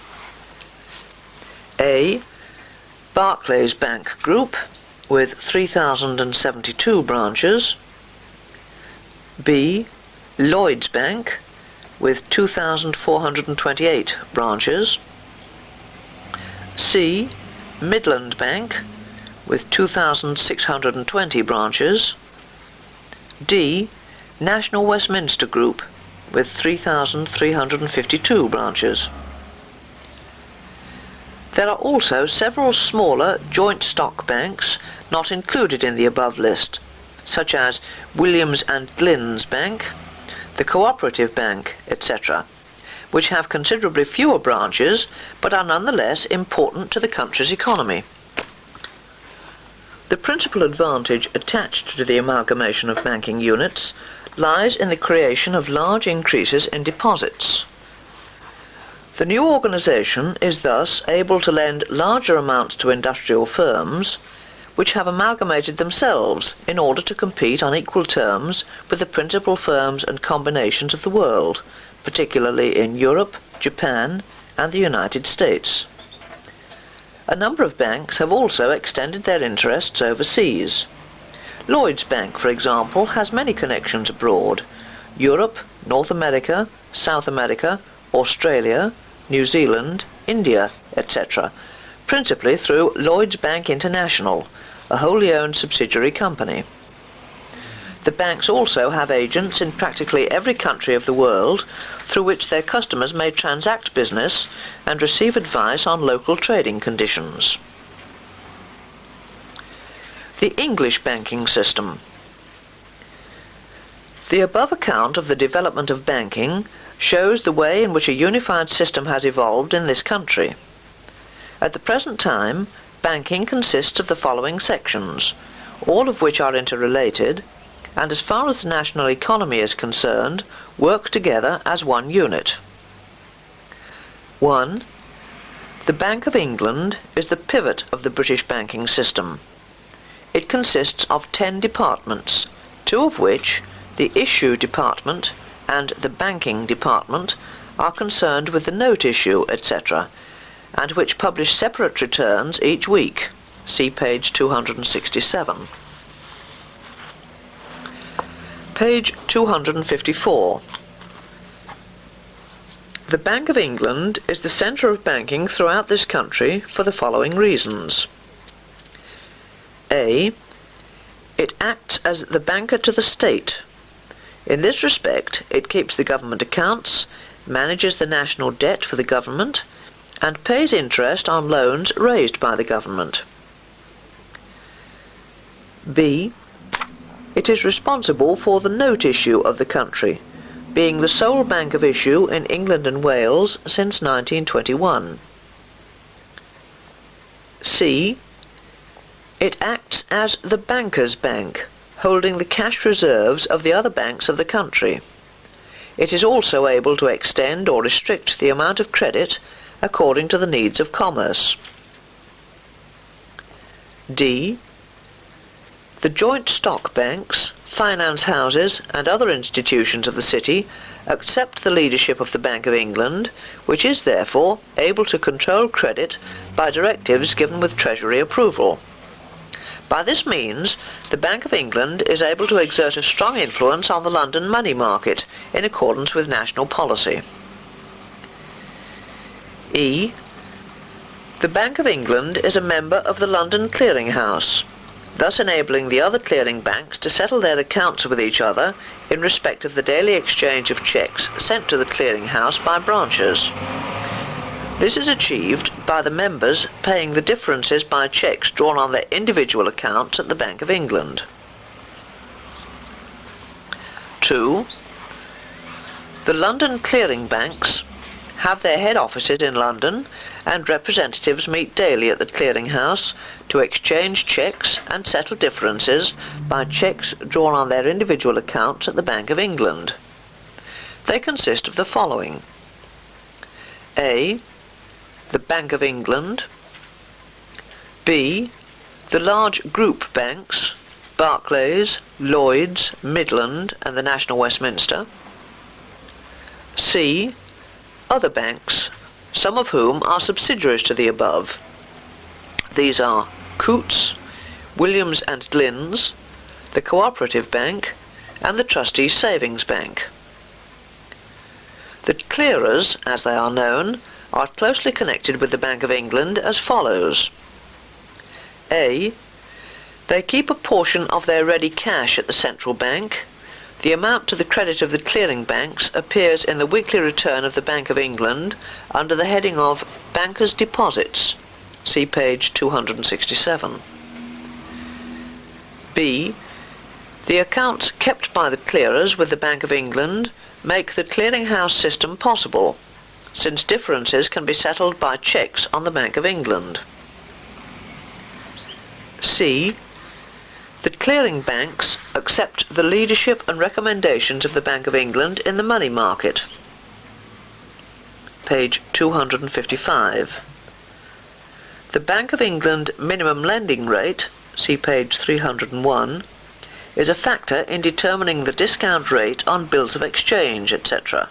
A. Barclays Bank Group with 3,072 branches. B. Lloyds Bank with 2,428 branches. C. Midland Bank with 2,620 branches. D. National Westminster Group with 3,352 branches. There are also several smaller joint stock banks not included in the above list, such as Williams and Glyn's Bank, the Cooperative Bank, etc., which have considerably fewer branches but are nonetheless important to the country's economy. The principal advantage attached to the amalgamation of banking units lies in the creation of large increases in deposits. The new organisation is thus able to lend larger amounts to industrial firms, which have amalgamated themselves in order to compete on equal terms with the principal firms and combinations of the world, particularly in Europe, Japan, and the United States. A number of banks have also extended their interests overseas. Lloyds Bank, for example, has many connections abroad: Europe, North America, South America, Australia, New Zealand, India, etc., principally through Lloyds Bank International, a wholly owned subsidiary company. The banks also have agents in practically every country of the world through which their customers may transact business and receive advice on local trading conditions. The English banking system. The above account of the development of banking shows the way in which a unified system has evolved in this country. At the present time, banking consists of the following sections, all of which are interrelated, and as far as the national economy is concerned, work together as one unit. 1. The Bank of England is the pivot of the British banking system. It consists of 10 departments, 2 of which, the Issue Department and the Banking Department, are concerned with the note issue, etc., and which publish separate returns each week. See page 267. Page 254. The Bank of England is the centre of banking throughout this country for the following reasons. A. It acts as the banker to the state. In this respect, it keeps the government accounts, manages the national debt for the government, and pays interest on loans raised by the government. B. It is responsible for the note issue of the country, being the sole bank of issue in England and Wales since 1921. C. It acts as the banker's bank, holding the cash reserves of the other banks of the country. It is also able to extend or restrict the amount of credit according to the needs of commerce. D. The joint stock banks, finance houses and other institutions of the city accept the leadership of the Bank of England, which is therefore able to control credit by directives given with Treasury approval. By this means, the Bank of England is able to exert a strong influence on the London money market in accordance with national policy. E. The Bank of England is a member of the London Clearing House, thus enabling the other clearing banks to settle their accounts with each other in respect of the daily exchange of cheques sent to the clearing house by branches. This is achieved by the members paying the differences by cheques drawn on their individual accounts at the Bank of England. 2. The London clearing banks have their head offices in London, and representatives meet daily at the clearing house to exchange cheques and settle differences by cheques drawn on their individual accounts at the Bank of England. They consist of the following: A. The Bank of England. B. The large group banks, Barclays, Lloyds, Midland and the National Westminster. C. Other banks, some of whom are subsidiaries to the above. These are Coutts, Williams and Glyn's, the Cooperative Bank and the Trustees' Savings Bank. The clearers, as they are known, are closely connected with the Bank of England as follows. A. They keep a portion of their ready cash at the central bank. The amount to the credit of the clearing banks appears in the weekly return of the Bank of England under the heading of Bankers' Deposits. See page 267. B. The accounts kept by the clearers with the Bank of England make the clearing-house system possible, since differences can be settled by cheques on the Bank of England. C. The clearing banks accept the leadership and recommendations of the Bank of England in the money market. Page 255. The Bank of England minimum lending rate, see page 301, is a factor in determining the discount rate on bills of exchange, etc.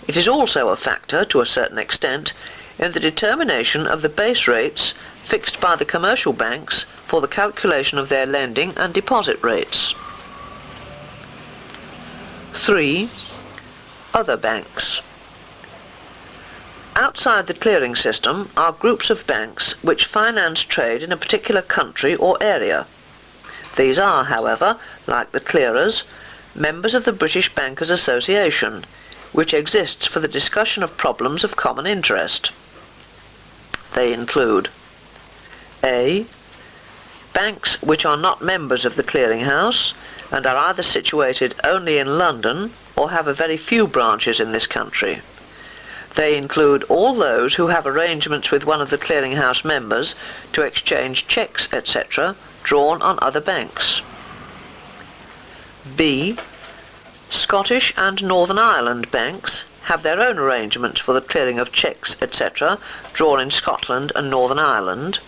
It is also a factor, to a certain extent, in the determination of the base rates fixed by the commercial banks for the calculation of their lending and deposit rates. 3. Other banks. Outside the clearing system are groups of banks which finance trade in a particular country or area. These are, however, like the clearers, members of the British Bankers' Association, which exists for the discussion of problems of common interest. They include A. Banks which are not members of the clearinghouse and are either situated only in London or have a very few branches in this country. They include all those who have arrangements with one of the clearinghouse members to exchange cheques, etc., drawn on other banks. B. Scottish and Northern Ireland banks have their own arrangements for the clearing of cheques, etc., drawn in Scotland and Northern Ireland.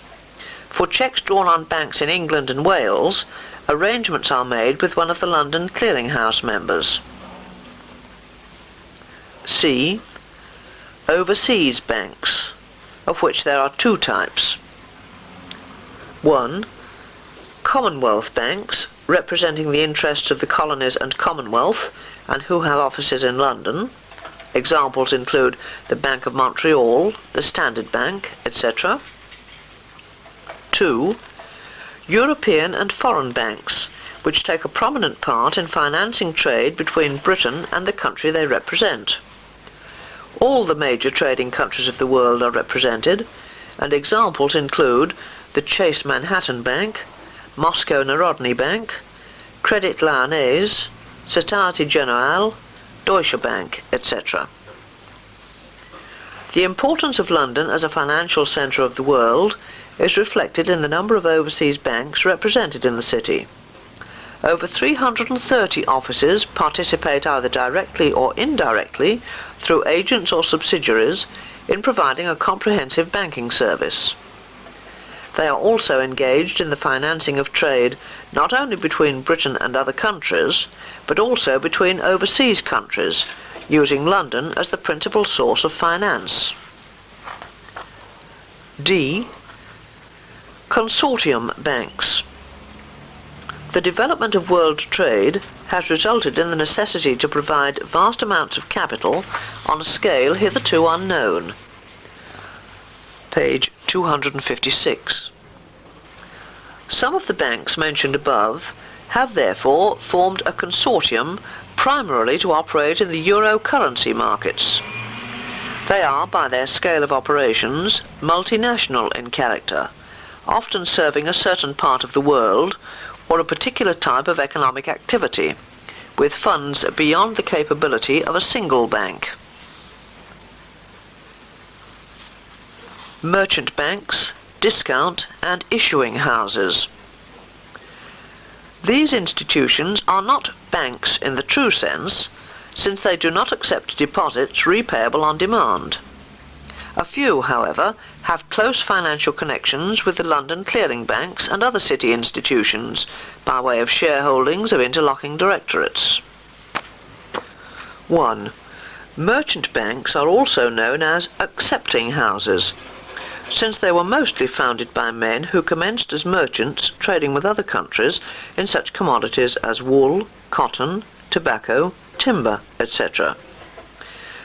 For cheques drawn on banks in England and Wales, arrangements are made with one of the London clearinghouse members. C. Overseas banks, of which there are two types. 1. Commonwealth banks, representing the interests of the colonies and Commonwealth, and who have offices in London. Examples include the Bank of Montreal, the Standard Bank, etc. 2. European and foreign banks, which take a prominent part in financing trade between Britain and the country they represent. All the major trading countries of the world are represented, and examples include the Chase Manhattan Bank, Moscow Narodny Bank, Credit Lyonnais, Société Générale, Deutsche Bank, etc. The importance of London as a financial centre of the world is reflected in the number of overseas banks represented in the city. Over 330 offices participate either directly or indirectly through agents or subsidiaries in providing a comprehensive banking service. They are also engaged in the financing of trade not only between Britain and other countries, but also between overseas countries, using London as the principal source of finance. D. Consortium banks. The development of world trade has resulted in the necessity to provide vast amounts of capital on a scale hitherto unknown. Page 256. Some of the banks mentioned above have therefore formed a consortium primarily to operate in the euro currency markets. They are, by their scale of operations, multinational in character, often serving a certain part of the world or a particular type of economic activity, with funds beyond the capability of a single bank. Merchant banks, discount and issuing houses. These institutions are not banks in the true sense. since they do not accept deposits repayable on demand. A few, however, have close financial connections with the London clearing banks and other city institutions by way of shareholdings of interlocking directorates. 1. Merchant banks are also known as accepting houses, since they were mostly founded by men who commenced as merchants trading with other countries in such commodities as wool, cotton, tobacco, timber, etc.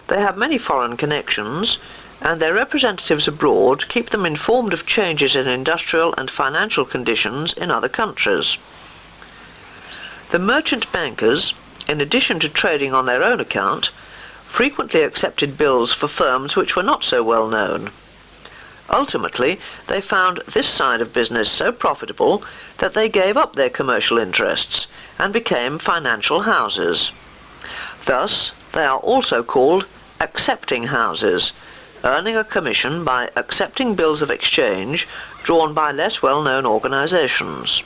They have many foreign connections, and their representatives abroad keep them informed of changes in industrial and financial conditions in other countries. The merchant bankers, in addition to trading on their own account, frequently accepted bills for firms which were not so well known. Ultimately, they found this side of business so profitable that they gave up their commercial interests and became financial houses. Thus, they are also called accepting houses, earning a commission by accepting bills of exchange drawn by less well-known organizations.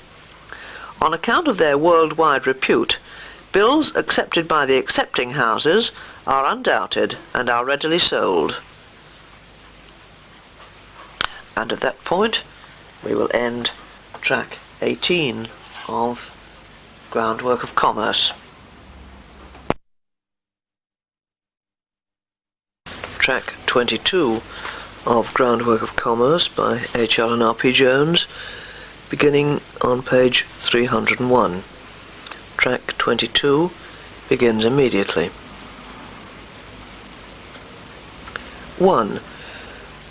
On account of their worldwide repute, bills accepted by the accepting houses are undoubted and are readily sold. And at that point, we will end track 18 of Groundwork of Commerce. Track 22 of Groundwork of Commerce by H. Allen R. P. Jones, beginning on page 301. Track 22 begins immediately. 1.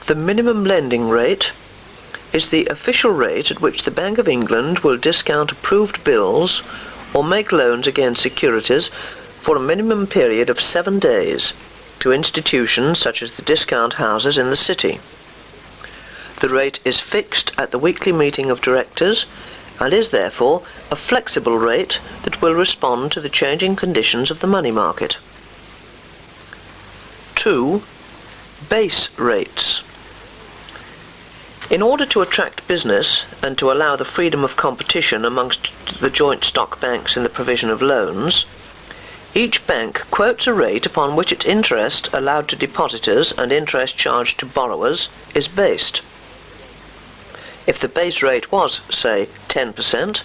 The minimum lending rate is the official rate at which the Bank of England will discount approved bills or make loans against securities for a minimum period of 7 days to institutions such as the discount houses in the city. The rate is fixed at the weekly meeting of directors and is therefore a flexible rate that will respond to the changing conditions of the money market. 2. Base rates. In order to attract business and to allow the freedom of competition amongst the joint stock banks in the provision of loans, each bank quotes a rate upon which its interest allowed to depositors and interest charged to borrowers is based. If the base rate was, say, 10%,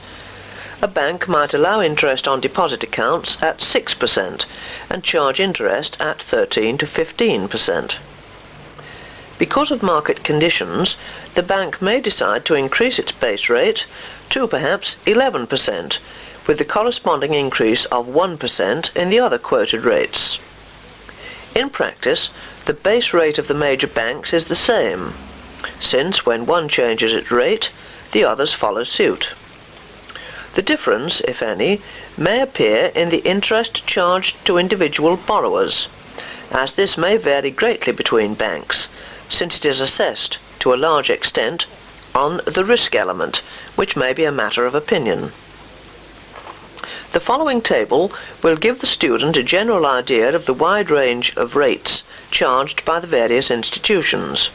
a bank might allow interest on deposit accounts at 6% and charge interest at 13 to 15%. Because of market conditions, the bank may decide to increase its base rate to perhaps 11%, with the corresponding increase of 1% in the other quoted rates. In practice, the base rate of the major banks is the same, since when one changes its rate, the others follow suit. The difference, if any, may appear in the interest charged to individual borrowers, as this may vary greatly between banks, since it is assessed, to a large extent, on the risk element, which may be a matter of opinion. The following table will give the student a general idea of the wide range of rates charged by the various institutions.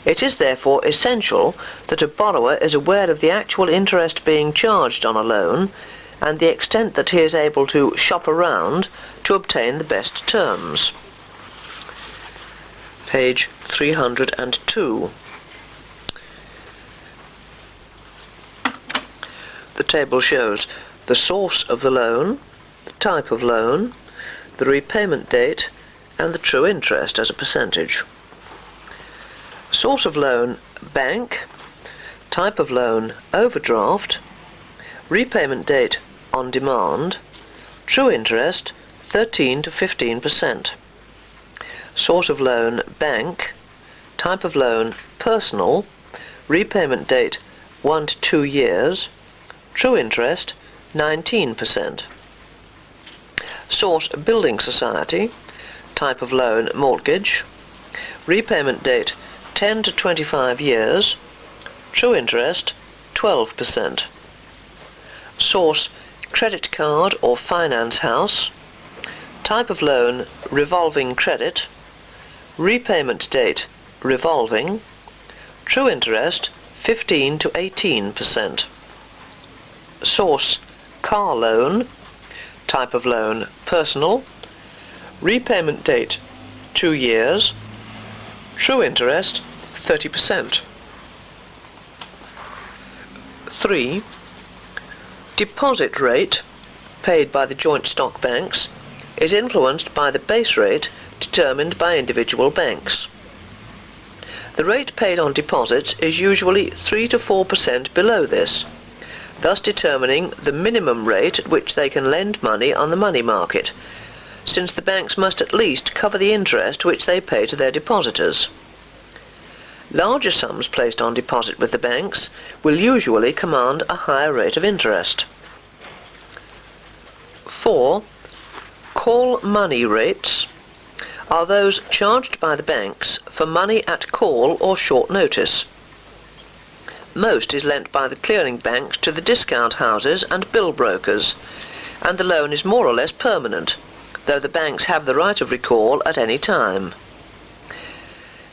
It is therefore essential that a borrower is aware of the actual interest being charged on a loan and the extent that he is able to shop around to obtain the best terms. Page 302. The table shows the source of the loan, the type of loan, the repayment date, and the true interest as a percentage. Source of loan, bank. Type of loan, overdraft. Repayment date, on demand. True interest, 13 to 15%. Source of loan, bank. Type of loan, personal. Repayment date, 1 to 2 years. True interest, 19%. Source, building society. Type of loan, mortgage. Repayment date, 10 to 25 years. True interest, 12%. Source, credit card or finance house. Type of loan, revolving credit. Repayment date, revolving. True interest, 15 to 18%. Source, car loan. Type of loan, personal. Repayment date 2 years. True interest 30%. 3. Deposit rate paid by the joint stock banks is influenced by the base rate determined by individual banks. The rate paid on deposits is usually 3 to 4% below this, thus determining the minimum rate at which they can lend money on the money market, since the banks must at least cover the interest which they pay to their depositors. Larger sums placed on deposit with the banks will usually command a higher rate of interest. 4. Call money rates are those charged by the banks for money at call or short notice. Most is lent by the clearing banks to the discount houses and bill brokers, and the loan is more or less permanent, though the banks have the right of recall at any time.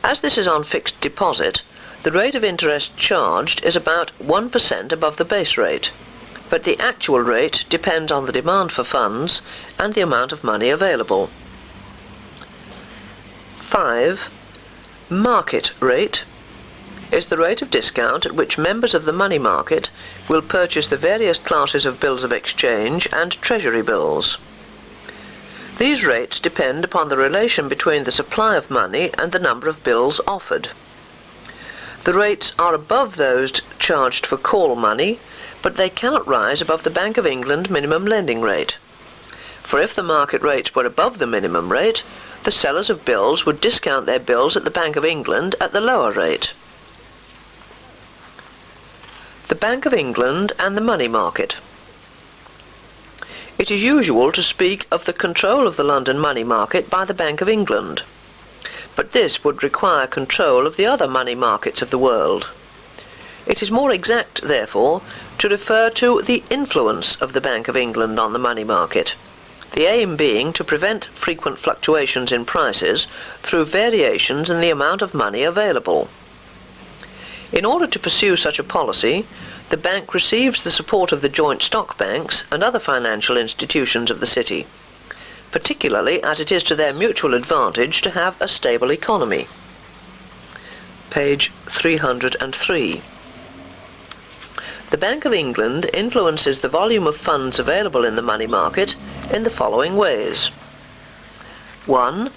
As this is on fixed deposit, the rate of interest charged is about 1% above the base rate, but the actual rate depends on the demand for funds and the amount of money available. 5. Market rate is the rate of discount at which members of the money market will purchase the various classes of bills of exchange and treasury bills. These rates depend upon the relation between the supply of money and the number of bills offered. The rates are above those charged for call money, but they cannot rise above the Bank of England minimum lending rate. For if the market rates were above the minimum rate, the sellers of bills would discount their bills at the Bank of England at the lower rate. The Bank of England and the money market. It is usual to speak of the control of the London money market by the Bank of England, but this would require control of the other money markets of the world. It is more exact, therefore, to refer to the influence of the Bank of England on the money market, the aim being to prevent frequent fluctuations in prices through variations in the amount of money available. In order to pursue such a policy, the bank receives the support of the joint stock banks and other financial institutions of the city, particularly as it is to their mutual advantage to have a stable economy. Page 303. The Bank of England influences the volume of funds available in the money market in the following ways. 1.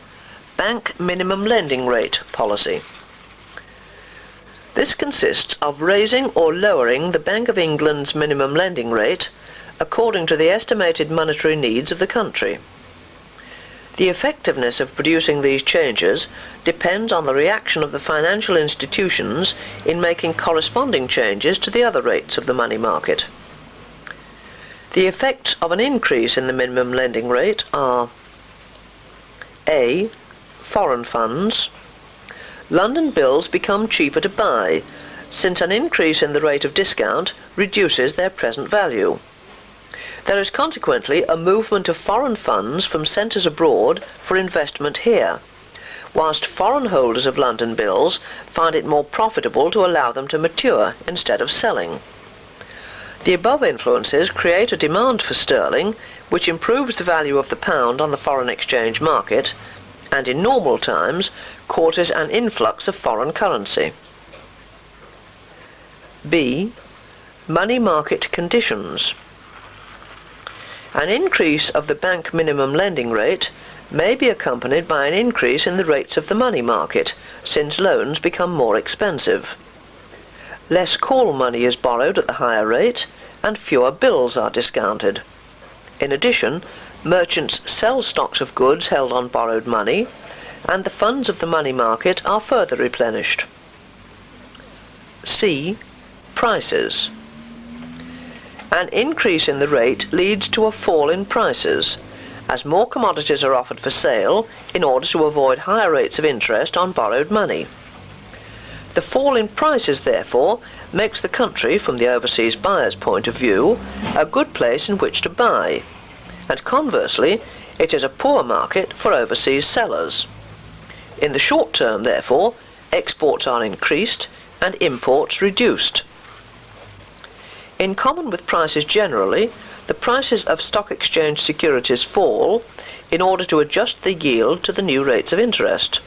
Bank minimum lending rate policy. This consists of raising or lowering the Bank of England's minimum lending rate according to the estimated monetary needs of the country. The effectiveness of producing these changes depends on the reaction of the financial institutions in making corresponding changes to the other rates of the money market. The effects of an increase in the minimum lending rate are: A. Foreign funds. London bills become cheaper to buy, since an increase in the rate of discount reduces their present value. There is consequently a movement of foreign funds from centres abroad for investment here, whilst foreign holders of London bills find it more profitable to allow them to mature instead of selling. The above influences create a demand for sterling, which improves the value of the pound on the foreign exchange market, and in normal times causes an influx of foreign currency. B. Money market conditions. An increase of the bank minimum lending rate may be accompanied by an increase in the rates of the money market, since loans become more expensive. Less call money is borrowed at the higher rate, and fewer bills are discounted. In addition, merchants sell stocks of goods held on borrowed money, and the funds of the money market are further replenished. C. Prices. An increase in the rate leads to a fall in prices, as more commodities are offered for sale in order to avoid higher rates of interest on borrowed money. The fall in prices, therefore, makes the country, from the overseas buyer's point of view, a good place in which to buy, and conversely, it is a poor market for overseas sellers. In the short term, therefore, exports are increased and imports reduced. In common with prices generally, the prices of stock exchange securities fall in order to adjust the yield to the new rates of interest.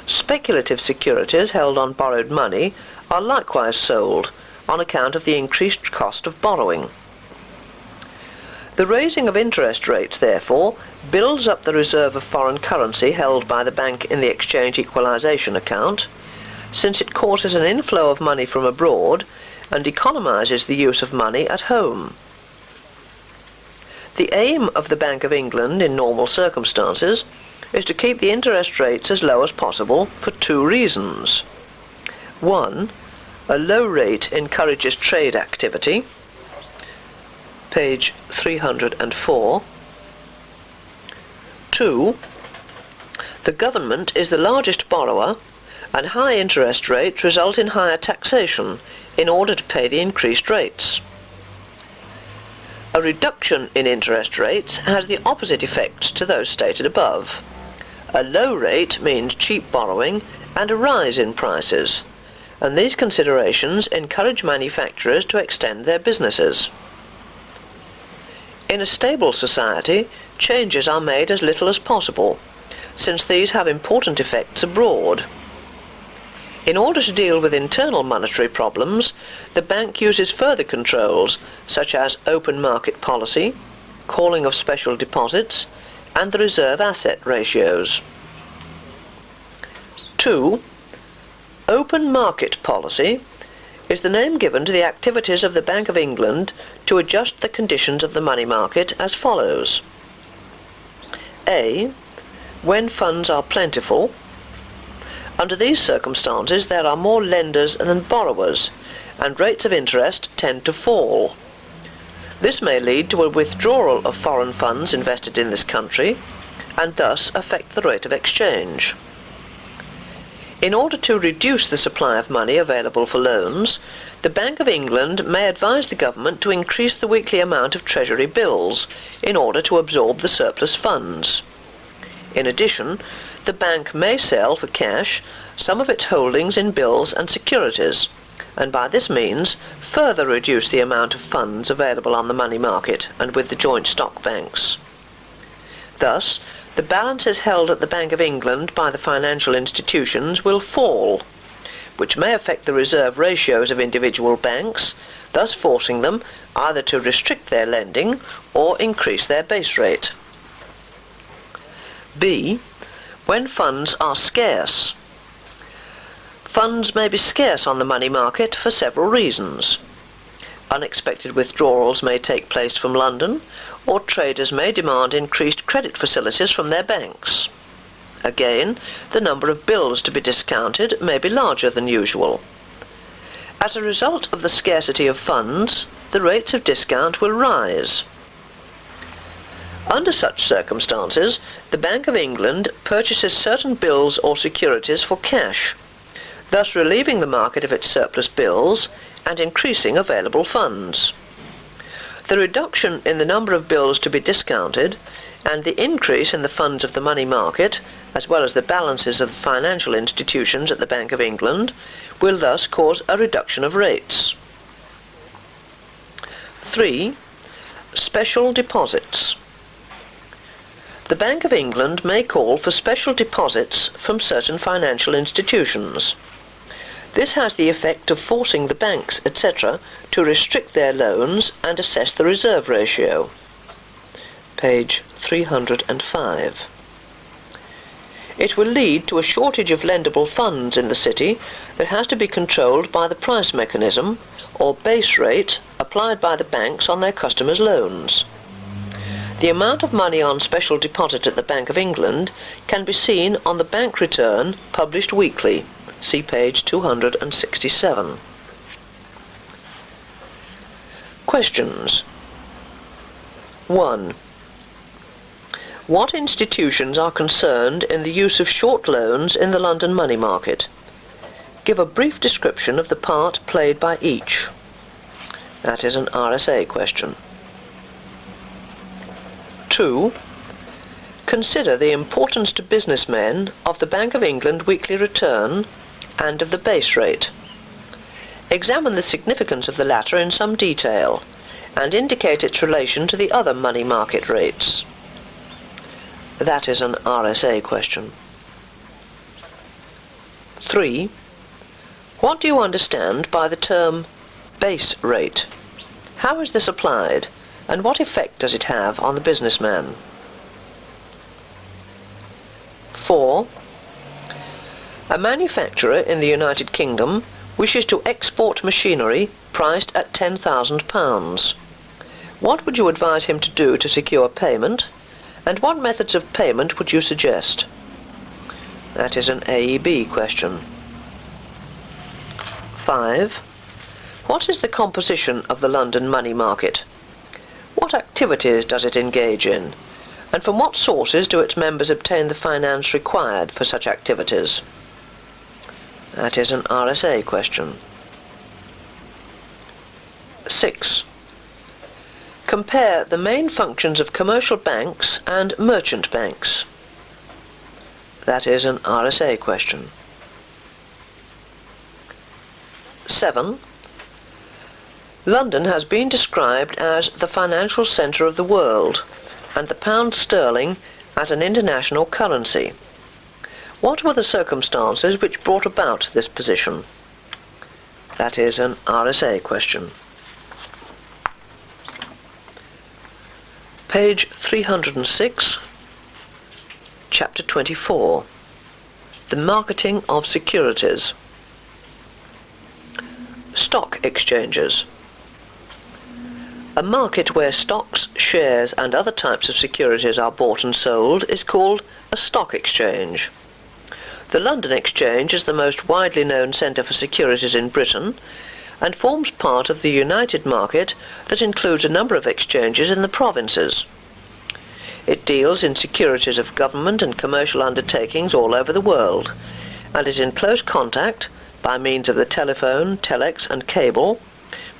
Speculative securities held on borrowed money are likewise sold on account of the increased cost of borrowing. The raising of interest rates, therefore, builds up the reserve of foreign currency held by the bank in the exchange equalization account, since it causes an inflow of money from abroad and economizes the use of money at home. The aim of the Bank of England in normal circumstances is to keep the interest rates as low as possible for two reasons. 1. A low rate encourages trade activity. Page 304. 2. The government is the largest borrower, and high interest rates result in higher taxation in order to pay the increased rates. A reduction in interest rates has the opposite effects to those stated above. A low rate means cheap borrowing and a rise in prices, and these considerations encourage manufacturers to extend their businesses. In a stable society, changes are made as little as possible, since these have important effects abroad. In order to deal with internal monetary problems, the bank uses further controls such as open market policy, calling of special deposits, and the reserve asset ratios. 2. Open market policy is the name given to the activities of the Bank of England to adjust the conditions of the money market as follows. A. When funds are plentiful. Under these circumstances there are more lenders than borrowers, and rates of interest tend to fall. This may lead to a withdrawal of foreign funds invested in this country, and thus affect the rate of exchange. In order to reduce the supply of money available for loans, the Bank of England may advise the government to increase the weekly amount of Treasury bills in order to absorb the surplus funds. In addition, the bank may sell for cash some of its holdings in bills and securities, and by this means further reduce the amount of funds available on the money market and with the joint stock banks. Thus, the balances held at the Bank of England by the financial institutions will fall, which may affect the reserve ratios of individual banks, thus forcing them either to restrict their lending or increase their base rate. B. When funds are scarce. Funds may be scarce on the money market for several reasons. Unexpected withdrawals may take place from London, or traders may demand increased credit facilities from their banks. Again, the number of bills to be discounted may be larger than usual. As a result of the scarcity of funds, the rates of discount will rise. Under such circumstances, the Bank of England purchases certain bills or securities for cash, thus relieving the market of its surplus bills and increasing available funds. The reduction in the number of bills to be discounted and the increase in the funds of the money market, as well as the balances of the financial institutions at the Bank of England, will thus cause a reduction of rates. 3. Special deposits. The Bank of England may call for special deposits from certain financial institutions. This has the effect of forcing the banks, etc., to restrict their loans and assess the reserve ratio. Page 305. It will lead to a shortage of lendable funds in the city that has to be controlled by the price mechanism, or base rate, applied by the banks on their customers' loans. The amount of money on special deposit at the Bank of England can be seen on the bank return published weekly. See page 267. Questions. 1. What institutions are concerned in the use of short loans in the London money market? Give a brief description of the part played by each. That is an RSA question. 2. Consider the importance to businessmen of the Bank of England weekly return and of the base rate. Examine the significance of the latter in some detail and indicate its relation to the other money market rates. That is an RSA question. 3. What do you understand by the term base rate? How is this applied, and what effect does it have on the businessman? 4. A manufacturer in the United Kingdom wishes to export machinery priced at £10,000. What would you advise him to do to secure payment, and what methods of payment would you suggest? That is an AEB question. 5. What is the composition of the London money market? What activities does it engage in, and from what sources do its members obtain the finance required for such activities? That is an RSA question. 6. Compare the main functions of commercial banks and merchant banks. That is an RSA question. 7. London has been described as the financial centre of the world, and the pound sterling as an international currency. What were the circumstances which brought about this position? That is an RSA question. Page 306, Chapter 24. The Marketing of Securities. Stock exchanges. A market where stocks, shares and other types of securities are bought and sold is called a stock exchange. The London Exchange is the most widely known centre for securities in Britain and forms part of the United Market that includes a number of exchanges in the provinces. It deals in securities of government and commercial undertakings all over the world, and is in close contact, by means of the telephone, telex and cable,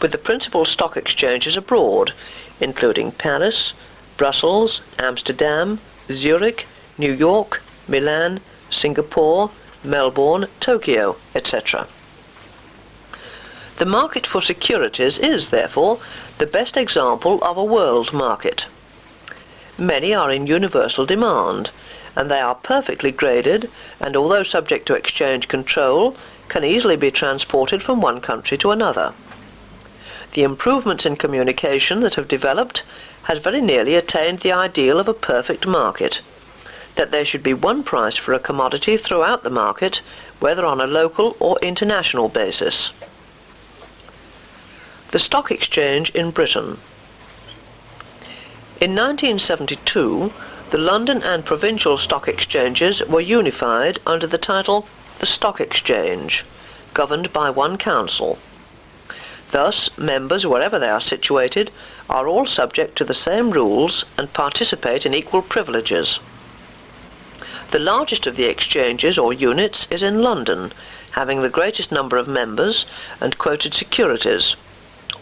with the principal stock exchanges abroad, including Paris, Brussels, Amsterdam, Zurich, New York, Milan, Singapore, Melbourne, Tokyo, etc. The market for securities is, therefore, the best example of a world market. Many are in universal demand, and they are perfectly graded, and although subject to exchange control, can easily be transported from one country to another. The improvements in communication that have developed has very nearly attained the ideal of a perfect market, that there should be one price for a commodity throughout the market, whether on a local or international basis. The Stock Exchange in Britain. In 1972, the London and provincial stock exchanges were unified under the title the Stock Exchange, governed by one council. Thus, members, wherever they are situated, are all subject to the same rules and participate in equal privileges. The largest of the exchanges or units is in London, having the greatest number of members and quoted securities,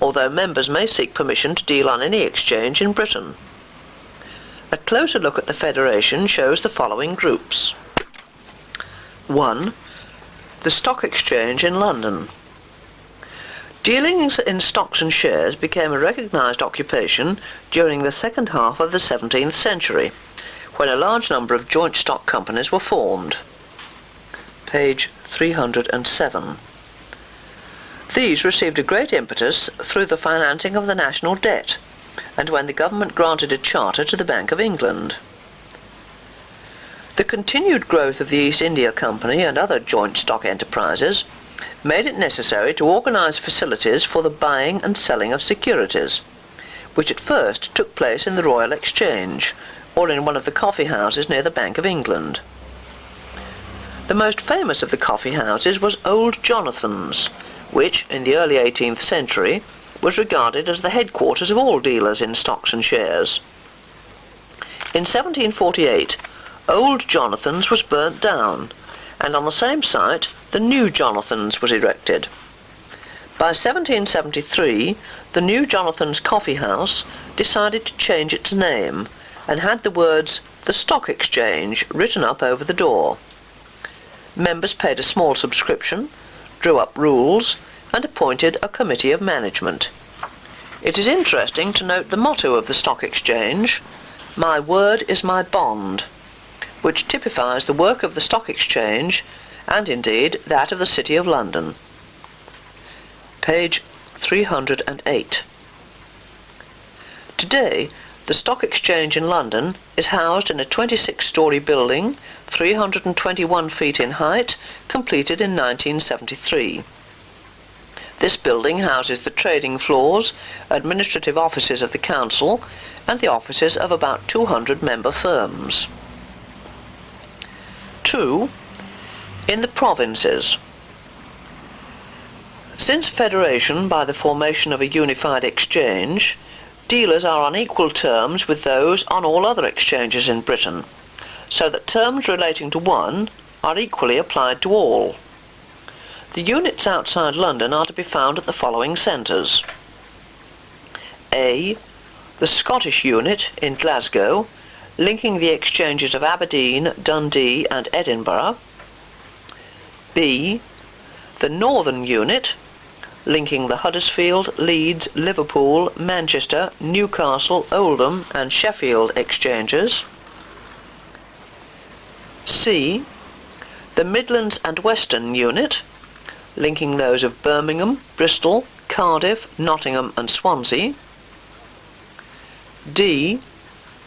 although members may seek permission to deal on any exchange in Britain. A closer look at the Federation shows the following groups. 1. The Stock Exchange in London. Dealings in stocks and shares became a recognised occupation during the second half of the 17th century, when a large number of joint stock companies were formed. Page 307. These received a great impetus through the financing of the national debt, and when the government granted a charter to the Bank of England. The continued growth of the East India Company and other joint stock enterprises made it necessary to organise facilities for the buying and selling of securities, which at first took place in the Royal Exchange, or in one of the coffee houses near the Bank of England. The most famous of the coffee houses was Old Jonathan's, which, in the early 18th century, was regarded as the headquarters of all dealers in stocks and shares. In 1748, Old Jonathan's was burnt down, and on the same site the New Jonathan's was erected. By 1773, the New Jonathan's Coffee House decided to change its name, and had the words "The Stock Exchange" written up over the door. Members paid a small subscription, drew up rules, and appointed a committee of management. It is interesting to note the motto of the Stock Exchange: "My word is my bond," which typifies the work of the Stock Exchange and indeed that of the City of London. Page 308. Today, the Stock Exchange in London is housed in a 26-storey building, 321 feet in height, completed in 1973. This building houses the trading floors, administrative offices of the council, and the offices of about 200 member firms. 2. In the provinces. Since federation by the formation of a unified exchange, dealers are on equal terms with those on all other exchanges in Britain, so that terms relating to one are equally applied to all. The units outside London are to be found at the following centres. A. The Scottish unit in Glasgow, linking the exchanges of Aberdeen, Dundee and Edinburgh. B. The Northern unit, linking the Huddersfield, Leeds, Liverpool, Manchester, Newcastle, Oldham and Sheffield exchanges. C. The Midlands and Western unit, linking those of Birmingham, Bristol, Cardiff, Nottingham and Swansea. D.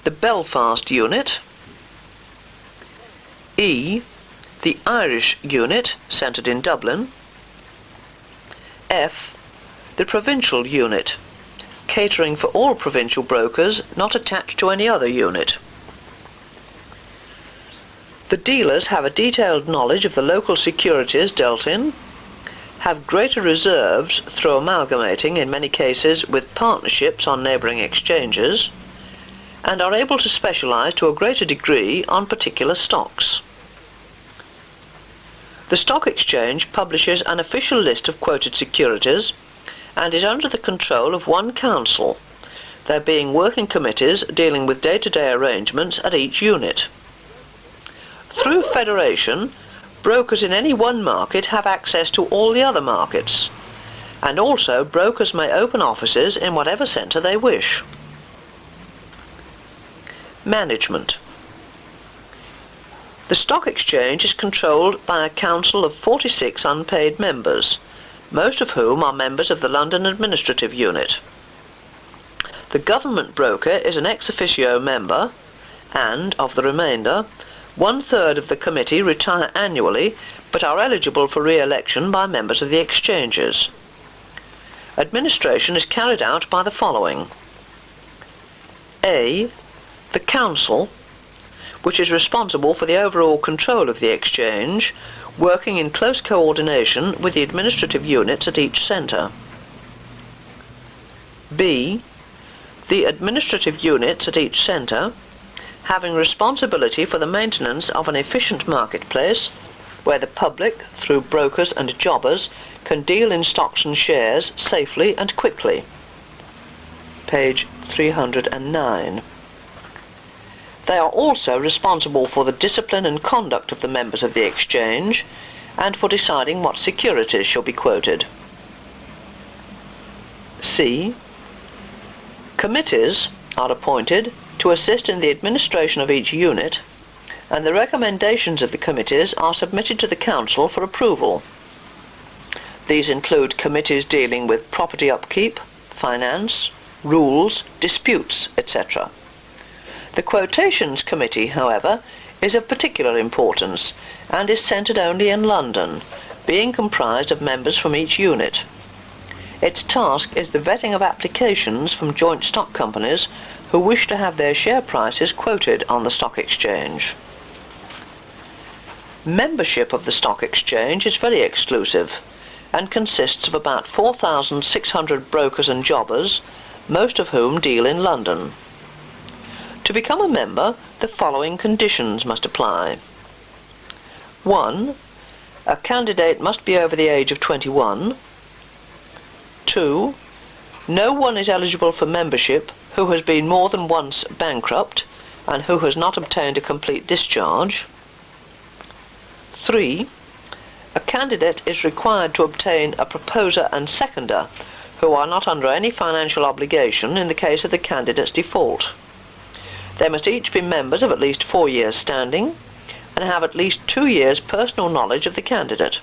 The Belfast unit. E. The Irish unit, centred in Dublin. F. The Provincial unit, catering for all provincial brokers not attached to any other unit. The dealers have a detailed knowledge of the local securities dealt in, have greater reserves through amalgamating in many cases with partnerships on neighbouring exchanges, and are able to specialise to a greater degree on particular stocks. The Stock Exchange publishes an official list of quoted securities and is under the control of one council, there being working committees dealing with day-to-day arrangements at each unit. Through federation, brokers in any one market have access to all the other markets, and also brokers may open offices in whatever centre they wish. Management. The Stock Exchange is controlled by a council of 46 unpaid members, most of whom are members of the London Administrative Unit. The government broker is an ex officio member, and, of the remainder, 1/3 of the committee retire annually but are eligible for re-election by members of the exchanges. Administration is carried out by the following. A. The council, which is responsible for the overall control of the exchange, working in close coordination with the administrative units at each centre. B. The administrative units at each centre, having responsibility for the maintenance of an efficient marketplace, where the public, through brokers and jobbers, can deal in stocks and shares safely and quickly. Page 309. They are also responsible for the discipline and conduct of the members of the exchange, and for deciding what securities shall be quoted. C. Committees are appointed to assist in the administration of each unit, and the recommendations of the committees are submitted to the council for approval. These include committees dealing with property upkeep, finance, rules, disputes, etc. The Quotations Committee, however, is of particular importance and is centred only in London, being comprised of members from each unit. Its task is the vetting of applications from joint stock companies who wish to have their share prices quoted on the Stock Exchange. Membership of the Stock Exchange is very exclusive and consists of about 4,600 brokers and jobbers, most of whom deal in London. To become a member, the following conditions must apply. 1. A candidate must be over the age of 21. 2. No one is eligible for membership who has been more than once bankrupt and who has not obtained a complete discharge. 3. A candidate is required to obtain a proposer and seconder who are not under any financial obligation in the case of the candidate's default. They must each be members of at least 4 years' standing and have at least 2 years' personal knowledge of the candidate.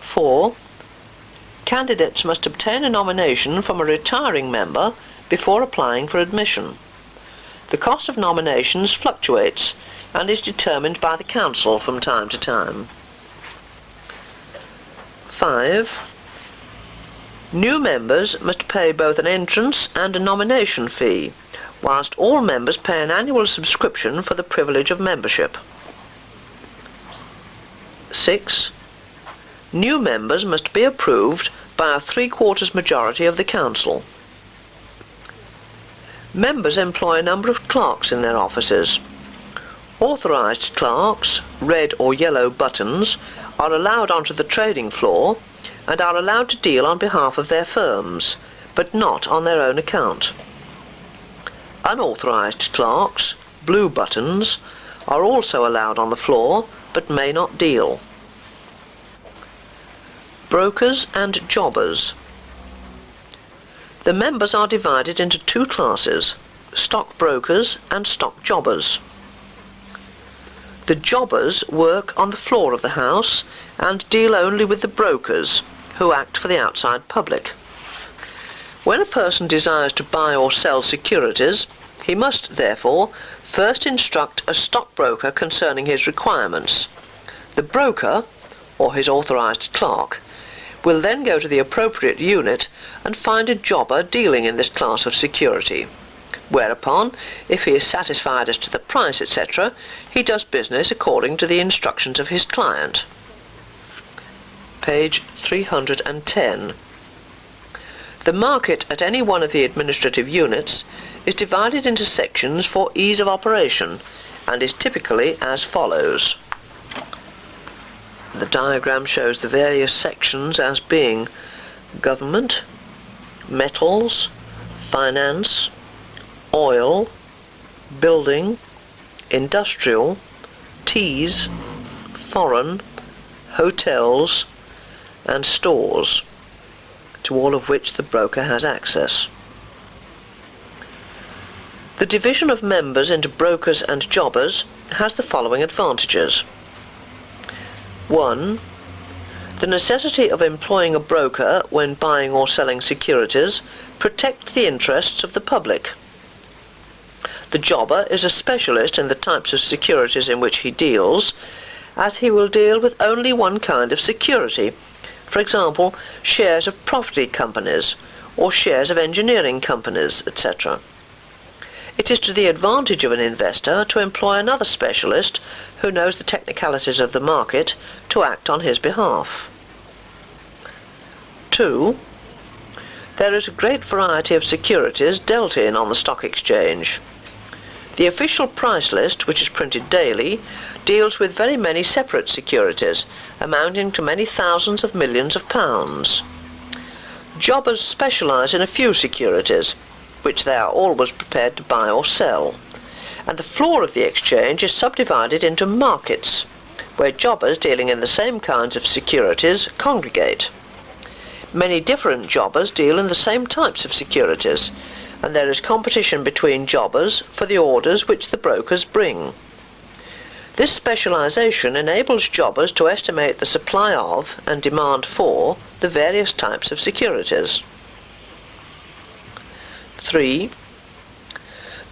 4. Candidates must obtain a nomination from a retiring member before applying for admission. The cost of nominations fluctuates and is determined by the Council from time to time. 5. New members must pay both an entrance and a nomination fee, whilst all members pay an annual subscription for the privilege of membership. 6. New members must be approved by a 3/4 majority of the Council. Members employ a number of clerks in their offices. Authorised clerks, red or yellow buttons, are allowed onto the trading floor and are allowed to deal on behalf of their firms, but not on their own account. Unauthorised clerks, blue buttons, are also allowed on the floor, but may not deal. Brokers and jobbers. The members are divided into 2 classes, stockbrokers and stock jobbers. The jobbers work on the floor of the house and deal only with the brokers, who act for the outside public. When a person desires to buy or sell securities, he must, therefore, first instruct a stockbroker concerning his requirements. The broker, or his authorised clerk, will then go to the appropriate unit and find a jobber dealing in this class of security, whereupon, if he is satisfied as to the price, etc., he does business according to the instructions of his client. Page 310. The market at any one of the administrative units is divided into sections for ease of operation and is typically as follows. The diagram shows the various sections as being government, metals, finance, oil, building, industrial, teas, foreign, hotels, and stores, to all of which the broker has access. The division of members into brokers and jobbers has the following advantages. 1. The necessity of employing a broker when buying or selling securities protects the interests of the public. The jobber is a specialist in the types of securities in which he deals, as he will deal with only one kind of security, for example, shares of property companies or shares of engineering companies, etc. It is to the advantage of an investor to employ another specialist who knows the technicalities of the market to act on his behalf. 2. There is a great variety of securities dealt in on the stock exchange. The official price list, which is printed daily, deals with very many separate securities, amounting to many thousands of millions of pounds. Jobbers specialise in a few securities, which they are always prepared to buy or sell, and the floor of the exchange is subdivided into markets, where jobbers dealing in the same kinds of securities congregate. Many different jobbers deal in the same types of securities, and there is competition between jobbers for the orders which the brokers bring. This specialisation enables jobbers to estimate the supply of and demand for the various types of securities. 3.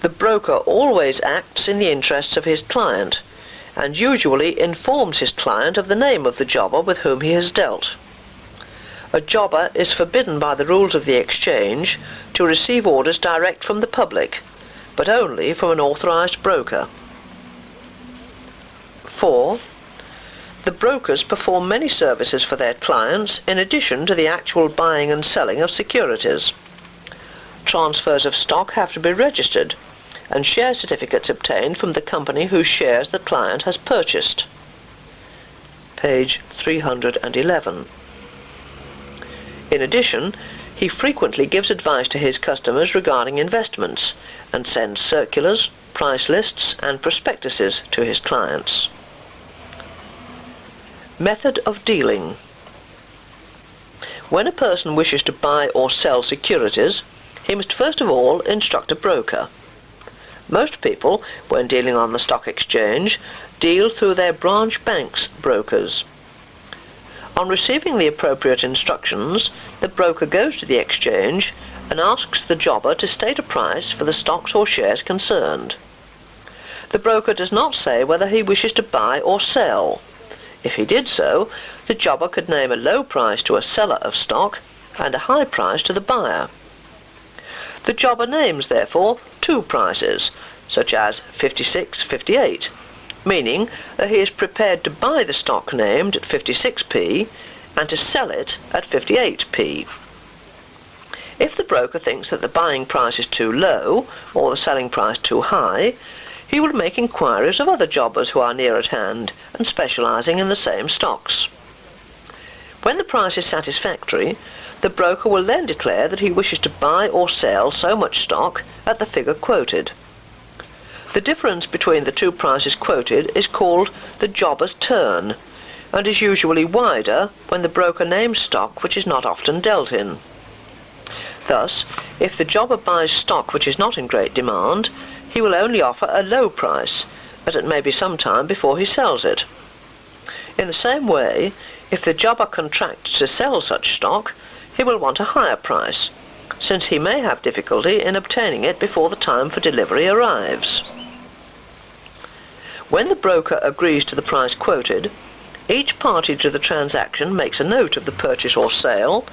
The broker always acts in the interests of his client, and usually informs his client of the name of the jobber with whom he has dealt. A jobber is forbidden by the rules of the exchange to receive orders direct from the public, but only from an authorised broker. 4. The brokers perform many services for their clients in addition to the actual buying and selling of securities. Transfers of stock have to be registered, and share certificates obtained from the company whose shares the client has purchased. Page 311. In addition, he frequently gives advice to his customers regarding investments and sends circulars, price lists, and prospectuses to his clients. Method of dealing. When a person wishes to buy or sell securities, he must first of all instruct a broker. Most people, when dealing on the stock exchange, deal through their branch bank's brokers. On receiving the appropriate instructions, the broker goes to the exchange and asks the jobber to state a price for the stocks or shares concerned. The broker does not say whether he wishes to buy or sell. If he did so, the jobber could name a low price to a seller of stock and a high price to the buyer. The jobber names, therefore, two prices, such as 56.58, meaning that he is prepared to buy the stock named at 56p and to sell it at 58p. If the broker thinks that the buying price is too low or the selling price too high, he will make inquiries of other jobbers who are near at hand and specialising in the same stocks. When the price is satisfactory, the broker will then declare that he wishes to buy or sell so much stock at the figure quoted. The difference between the two prices quoted is called the jobber's turn, and is usually wider when the broker names stock which is not often dealt in. Thus, if the jobber buys stock which is not in great demand, he will only offer a low price, as it may be some time before he sells it. In the same way, if the jobber contracts to sell such stock, he will want a higher price, since he may have difficulty in obtaining it before the time for delivery arrives. When the broker agrees to the price quoted, each party to the transaction makes a note of the purchase or sale,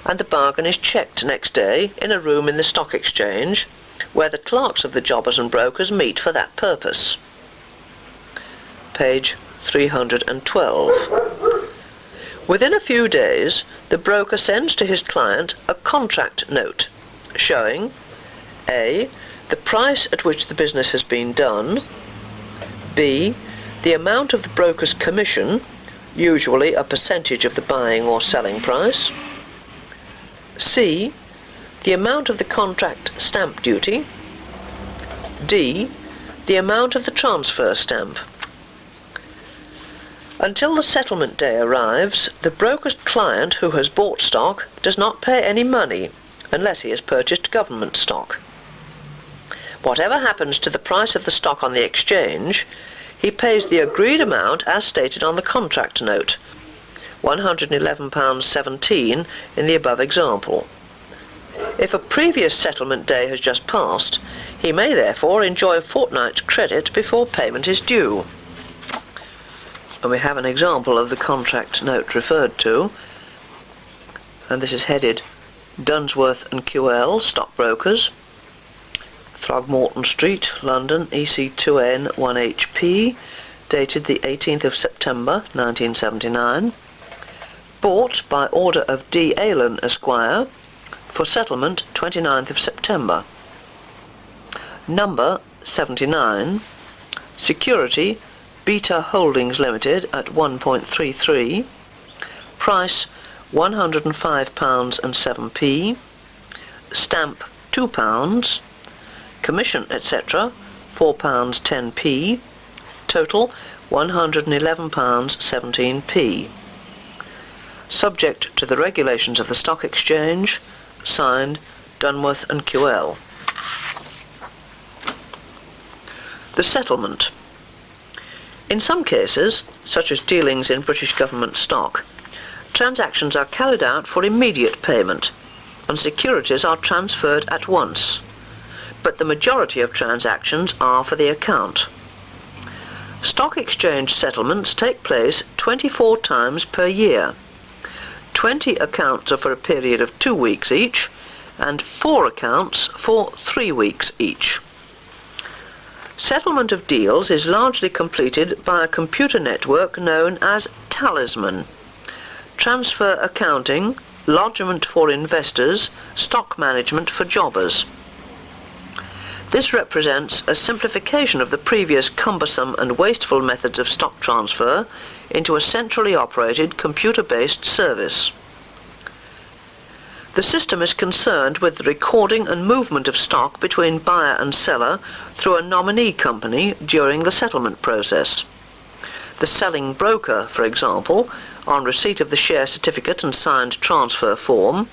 and the bargain is checked next day in a room in the stock exchange, where the clerks of the jobbers and brokers meet for that purpose. Page 312. Within a few days, the broker sends to his client a contract note showing A. the price at which the business has been done, B. the amount of the broker's commission, usually a percentage of the buying or selling price, C. the amount of the contract stamp duty, D. the amount of the transfer stamp. Until the settlement day arrives, the broker's client who has bought stock does not pay any money unless he has purchased government stock. Whatever happens to the price of the stock on the exchange, he pays the agreed amount as stated on the contract note, £111.17 in the above example. If a previous settlement day has just passed, he may therefore enjoy a fortnight's credit before payment is due. And we have an example of the contract note referred to, and this is headed Dunsworth and QL, Stockbrokers, Throgmorton Street, London, EC2N 1HP, dated the 18th of September 1979, bought by order of D. Aylan, Esquire, for settlement 29th of September. Number 79, security Beta Holdings Limited at 1.33, price £105.07, stamp £2, commission etc. £4.10p, total £111.17p. Subject to the regulations of the Stock Exchange, signed Dunworth and QL. The settlement. In some cases, such as dealings in British government stock, transactions are carried out for immediate payment, and securities are transferred at once, but the majority of transactions are for the account. Stock exchange settlements take place 24 times per year. 20 accounts are for a period of 2 weeks each, and 4 accounts for 3 weeks each. Settlement of deals is largely completed by a computer network known as Talisman. Transfer accounting, lodgement for investors, stock management for jobbers. This represents a simplification of the previous cumbersome and wasteful methods of stock transfer into a centrally operated computer-based service. The system is concerned with the recording and movement of stock between buyer and seller through a nominee company during the settlement process. The selling broker, for example, on receipt of the share certificate and signed transfer form,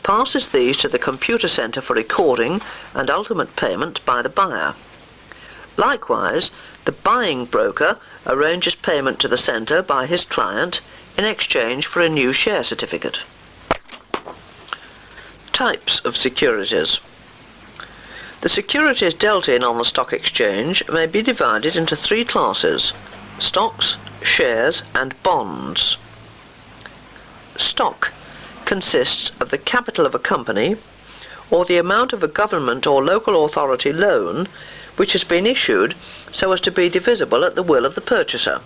passes these to the computer centre for recording and ultimate payment by the buyer. Likewise, the buying broker arranges payment to the centre by his client in exchange for a new share certificate. Types of securities. The securities dealt in on the stock exchange may be divided into three classes: stocks, shares and bonds. Stock consists of the capital of a company or the amount of a government or local authority loan which has been issued so as to be divisible at the will of the purchaser.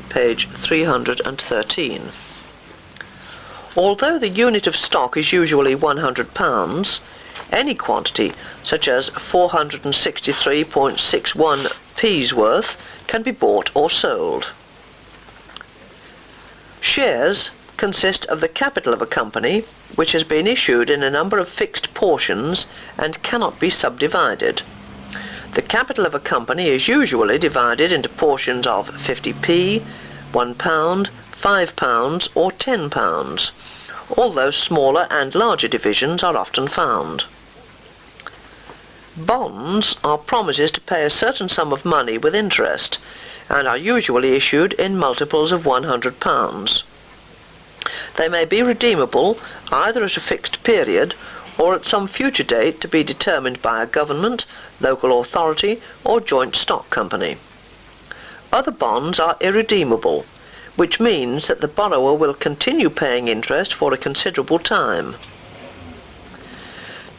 Page 313. Although the unit of stock is usually £100, any quantity, such as 463.61p's worth, can be bought or sold. Shares consist of the capital of a company which has been issued in a number of fixed portions and cannot be subdivided. The capital of a company is usually divided into portions of 50p, £1, £5 or £10, although smaller and larger divisions are often found. Bonds are promises to pay a certain sum of money with interest and are usually issued in multiples of £100. They may be redeemable either at a fixed period or at some future date to be determined by a government, local authority or joint stock company. Other bonds are irredeemable, which means that the borrower will continue paying interest for a considerable time.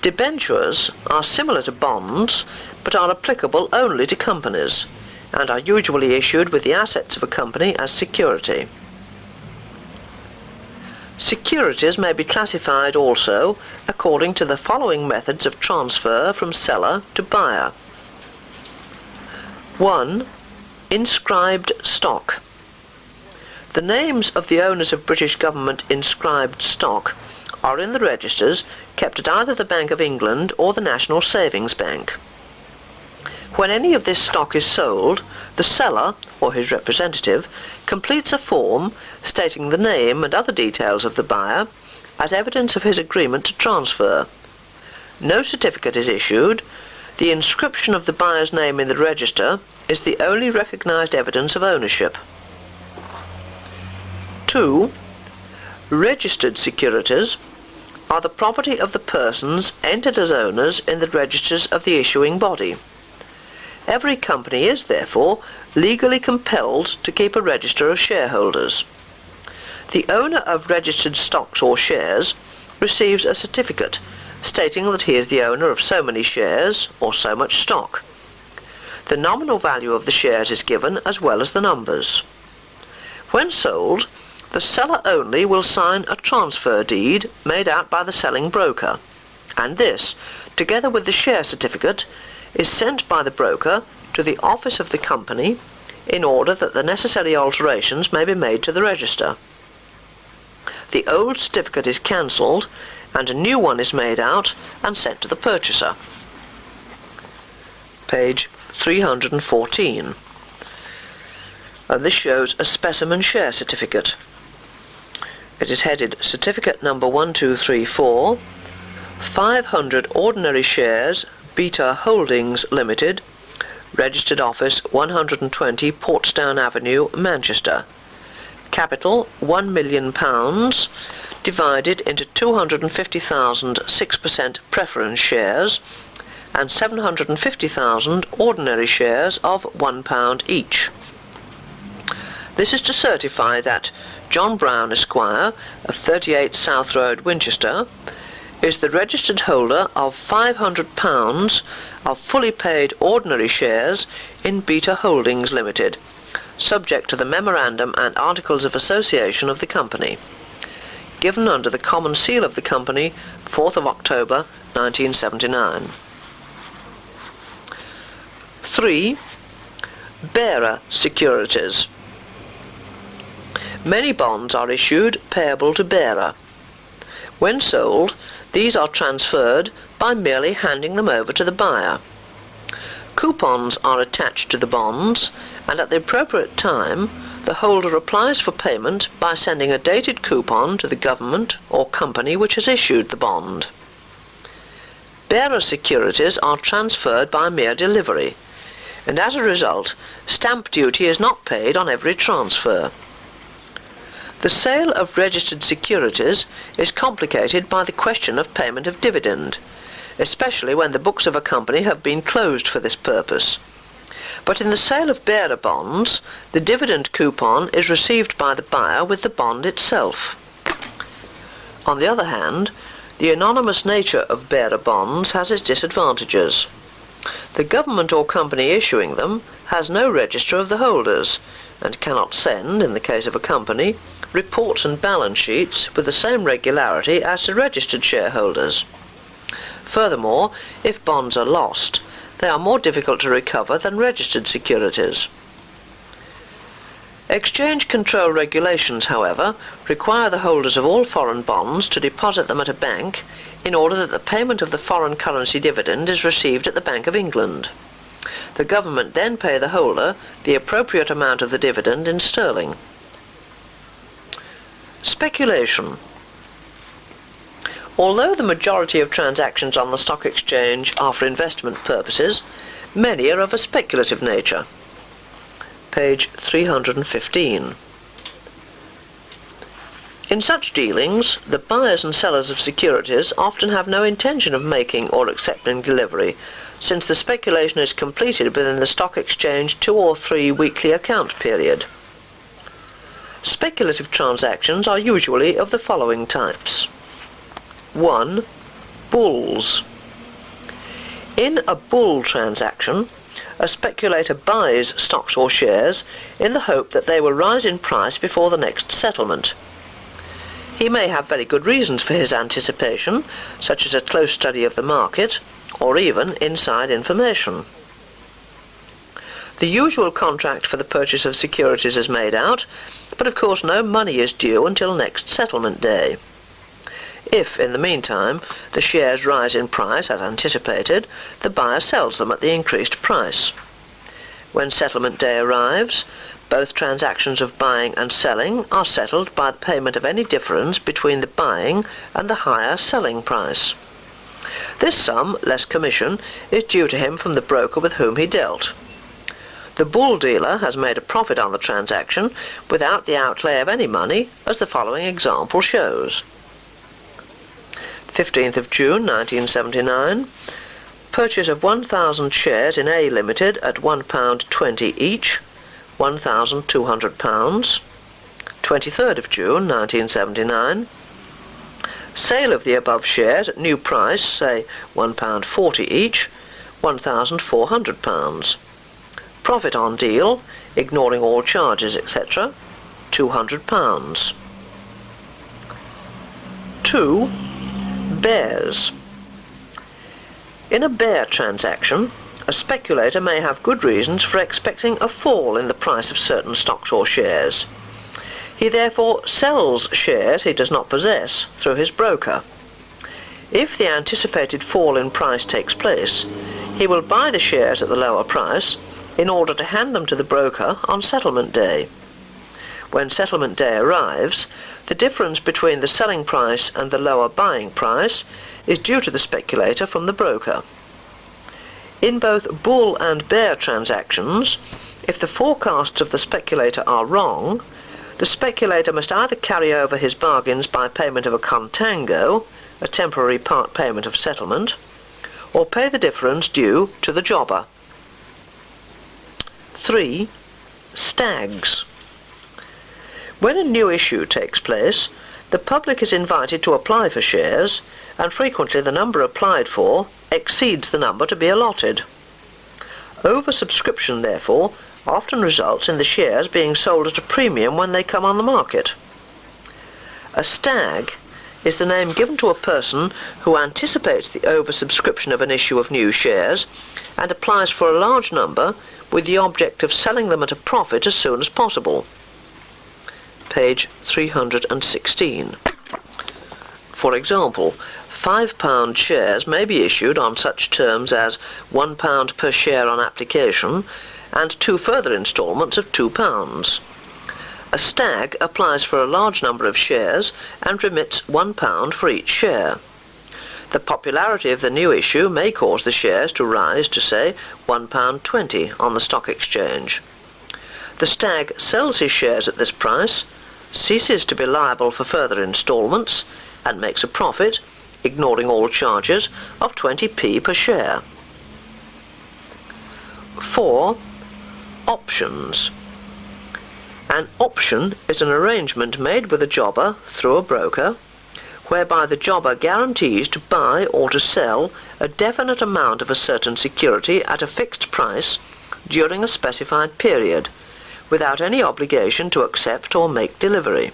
Debentures are similar to bonds, but are applicable only to companies, and are usually issued with the assets of a company as security. Securities may be classified also according to the following methods of transfer from seller to buyer. 1. Inscribed stock. The names of the owners of British Government inscribed stock are in the registers kept at either the Bank of England or the National Savings Bank. When any of this stock is sold, the seller, or his representative, completes a form stating the name and other details of the buyer as evidence of his agreement to transfer. No certificate is issued. The inscription of the buyer's name in the register is the only recognised evidence of ownership. 2. Registered securities are the property of the persons entered as owners in the registers of the issuing body. Every company is, therefore, legally compelled to keep a register of shareholders. The owner of registered stocks or shares receives a certificate stating that he is the owner of so many shares or so much stock. The nominal value of the shares is given as well as the numbers. When sold, the seller only will sign a transfer deed made out by the selling broker, and this, together with the share certificate, is sent by the broker to the office of the company in order that the necessary alterations may be made to the register. The old certificate is cancelled and a new one is made out and sent to the purchaser. Page 314. And this shows a specimen share certificate. It is headed Certificate number 1234, 500 ordinary shares, Beta Holdings Limited, Registered Office 120 Portsdown Avenue, Manchester. Capital £1 million, divided into 250,000 6% preference shares and 750,000 ordinary shares of £1 each. This is to certify that John Brown, Esquire, of 38 South Road, Winchester, is the registered holder of £500 of fully paid ordinary shares in Beta Holdings Limited, subject to the Memorandum and Articles of Association of the company, given under the common seal of the company, 4th of October 1979. 3. Bearer securities. Many bonds are issued payable to bearer. When sold, these are transferred by merely handing them over to the buyer. Coupons are attached to the bonds, and at the appropriate time, the holder applies for payment by sending a dated coupon to the government or company which has issued the bond. Bearer securities are transferred by mere delivery, and as a result, stamp duty is not paid on every transfer. The sale of registered securities is complicated by the question of payment of dividend, especially when the books of a company have been closed for this purpose. But in the sale of bearer bonds, the dividend coupon is received by the buyer with the bond itself. On the other hand, the anonymous nature of bearer bonds has its disadvantages. The government or company issuing them has no register of the holders, and cannot send, in the case of a company, reports and balance sheets with the same regularity as to registered shareholders. Furthermore, if bonds are lost, they are more difficult to recover than registered securities. Exchange control regulations, however, require the holders of all foreign bonds to deposit them at a bank in order that the payment of the foreign currency dividend is received at the Bank of England. The government then pay the holder the appropriate amount of the dividend in sterling. Speculation. Although the majority of transactions on the stock exchange are for investment purposes, many are of a speculative nature. Page 315. In such dealings, the buyers and sellers of securities often have no intention of making or accepting delivery, since the speculation is completed within the stock exchange 2 or 3 weekly account period. Speculative transactions are usually of the following types. 1. Bulls. In a bull transaction, a speculator buys stocks or shares in the hope that they will rise in price before the next settlement. He may have very good reasons for his anticipation, such as a close study of the market, or even inside information. The usual contract for the purchase of securities is made out, but of course no money is due until next settlement day. If, in the meantime, the shares rise in price as anticipated, the buyer sells them at the increased price. When settlement day arrives, both transactions of buying and selling are settled by the payment of any difference between the buying and the higher selling price. This sum, less commission, is due to him from the broker with whom he dealt. The bull dealer has made a profit on the transaction without the outlay of any money, as the following example shows. 15th of June 1979. Purchase of 1,000 shares in A Limited at £1.20 each, £1,200. 23rd of June 1979. Sale of the above shares at new price, say £1.40 each, £1,400. Profit on deal, ignoring all charges, etc., £200. 2. Bears. In a bear transaction, a speculator may have good reasons for expecting a fall in the price of certain stocks or shares. He therefore sells shares he does not possess through his broker. If the anticipated fall in price takes place, he will buy the shares at the lower price in order to hand them to the broker on settlement day. When settlement day arrives, the difference between the selling price and the lower buying price is due to the speculator from the broker. In both bull and bear transactions, if the forecasts of the speculator are wrong, the speculator must either carry over his bargains by payment of a contango, a temporary part payment of settlement, or pay the difference due to the jobber. 3. Stags. When a new issue takes place, the public is invited to apply for shares, and frequently the number applied for exceeds the number to be allotted. Oversubscription, therefore, often results in the shares being sold at a premium when they come on the market. A stag is the name given to a person who anticipates the oversubscription of an issue of new shares and applies for a large number with the object of selling them at a profit as soon as possible. Page 316. For example, £5 shares may be issued on such terms as £1 per share on application and 2 further instalments of £2. A stag applies for a large number of shares and remits £1 for each share. The popularity of the new issue may cause the shares to rise to, say, £1.20 on the stock exchange. The stag sells his shares at this price, ceases to be liable for further instalments, and makes a profit, ignoring all charges, of 20p per share. 4. Options. An option is an arrangement made with a jobber through a broker, whereby the jobber guarantees to buy or to sell a definite amount of a certain security at a fixed price during a specified period, without any obligation to accept or make delivery.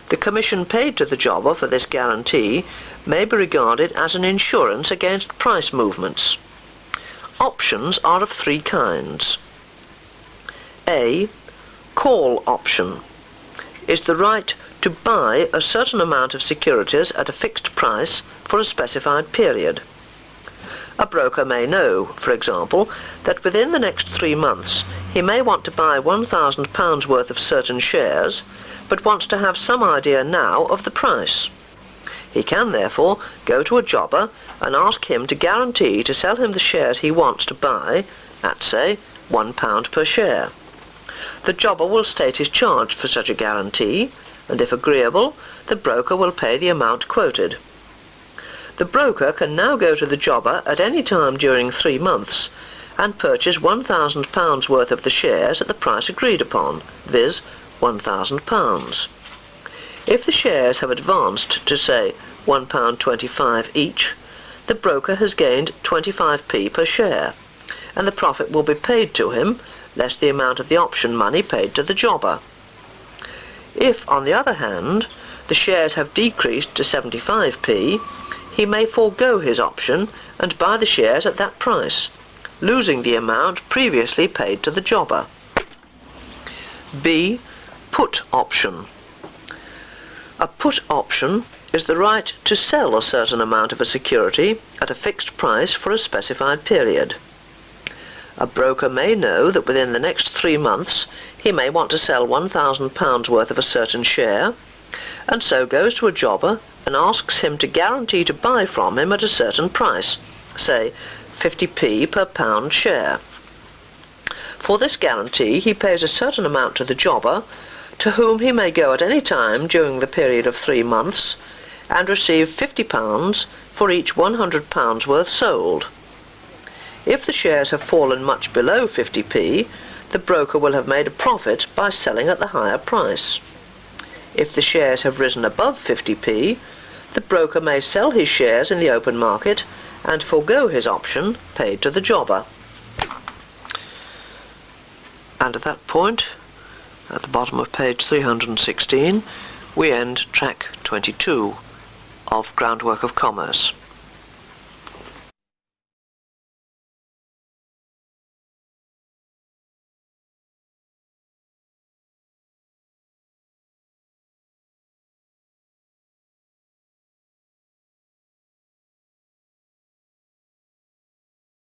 The commission paid to the jobber for this guarantee may be regarded as an insurance against price movements. Options are of three kinds. A. Call option is the right to buy a certain amount of securities at a fixed price for a specified period. A broker may know, for example, that within the next 3 months he may want to buy £1,000 worth of certain shares, but wants to have some idea now of the price. He can therefore go to a jobber and ask him to guarantee to sell him the shares he wants to buy at, say, £1 per share. The jobber will state his charge for such a guarantee, and if agreeable, the broker will pay the amount quoted. The broker can now go to the jobber at any time during 3 months and purchase £1,000 worth of the shares at the price agreed upon, viz. £1,000. If the shares have advanced to, say, £1.25 each, the broker has gained 25p per share, and the profit will be paid to him, less the amount of the option money paid to the jobber. If, on the other hand, the shares have decreased to 75p, he may forego his option and buy the shares at that price, losing the amount previously paid to the jobber. B. Put option. A put option is the right to sell a certain amount of a security at a fixed price for a specified period. A broker may know that within the next 3 months he may want to sell £1,000 worth of a certain share, and so goes to a jobber and asks him to guarantee to buy from him at a certain price, say 50p per pound share. For this guarantee he pays a certain amount to the jobber, to whom he may go at any time during the period of 3 months, and receive £50 for each £100 worth sold. If the shares have fallen much below 50p, the broker will have made a profit by selling at the higher price. If the shares have risen above 50p, the broker may sell his shares in the open market and forego his option paid to the jobber. And at that point, at the bottom of page 316, we end track 22 of Groundwork of Commerce.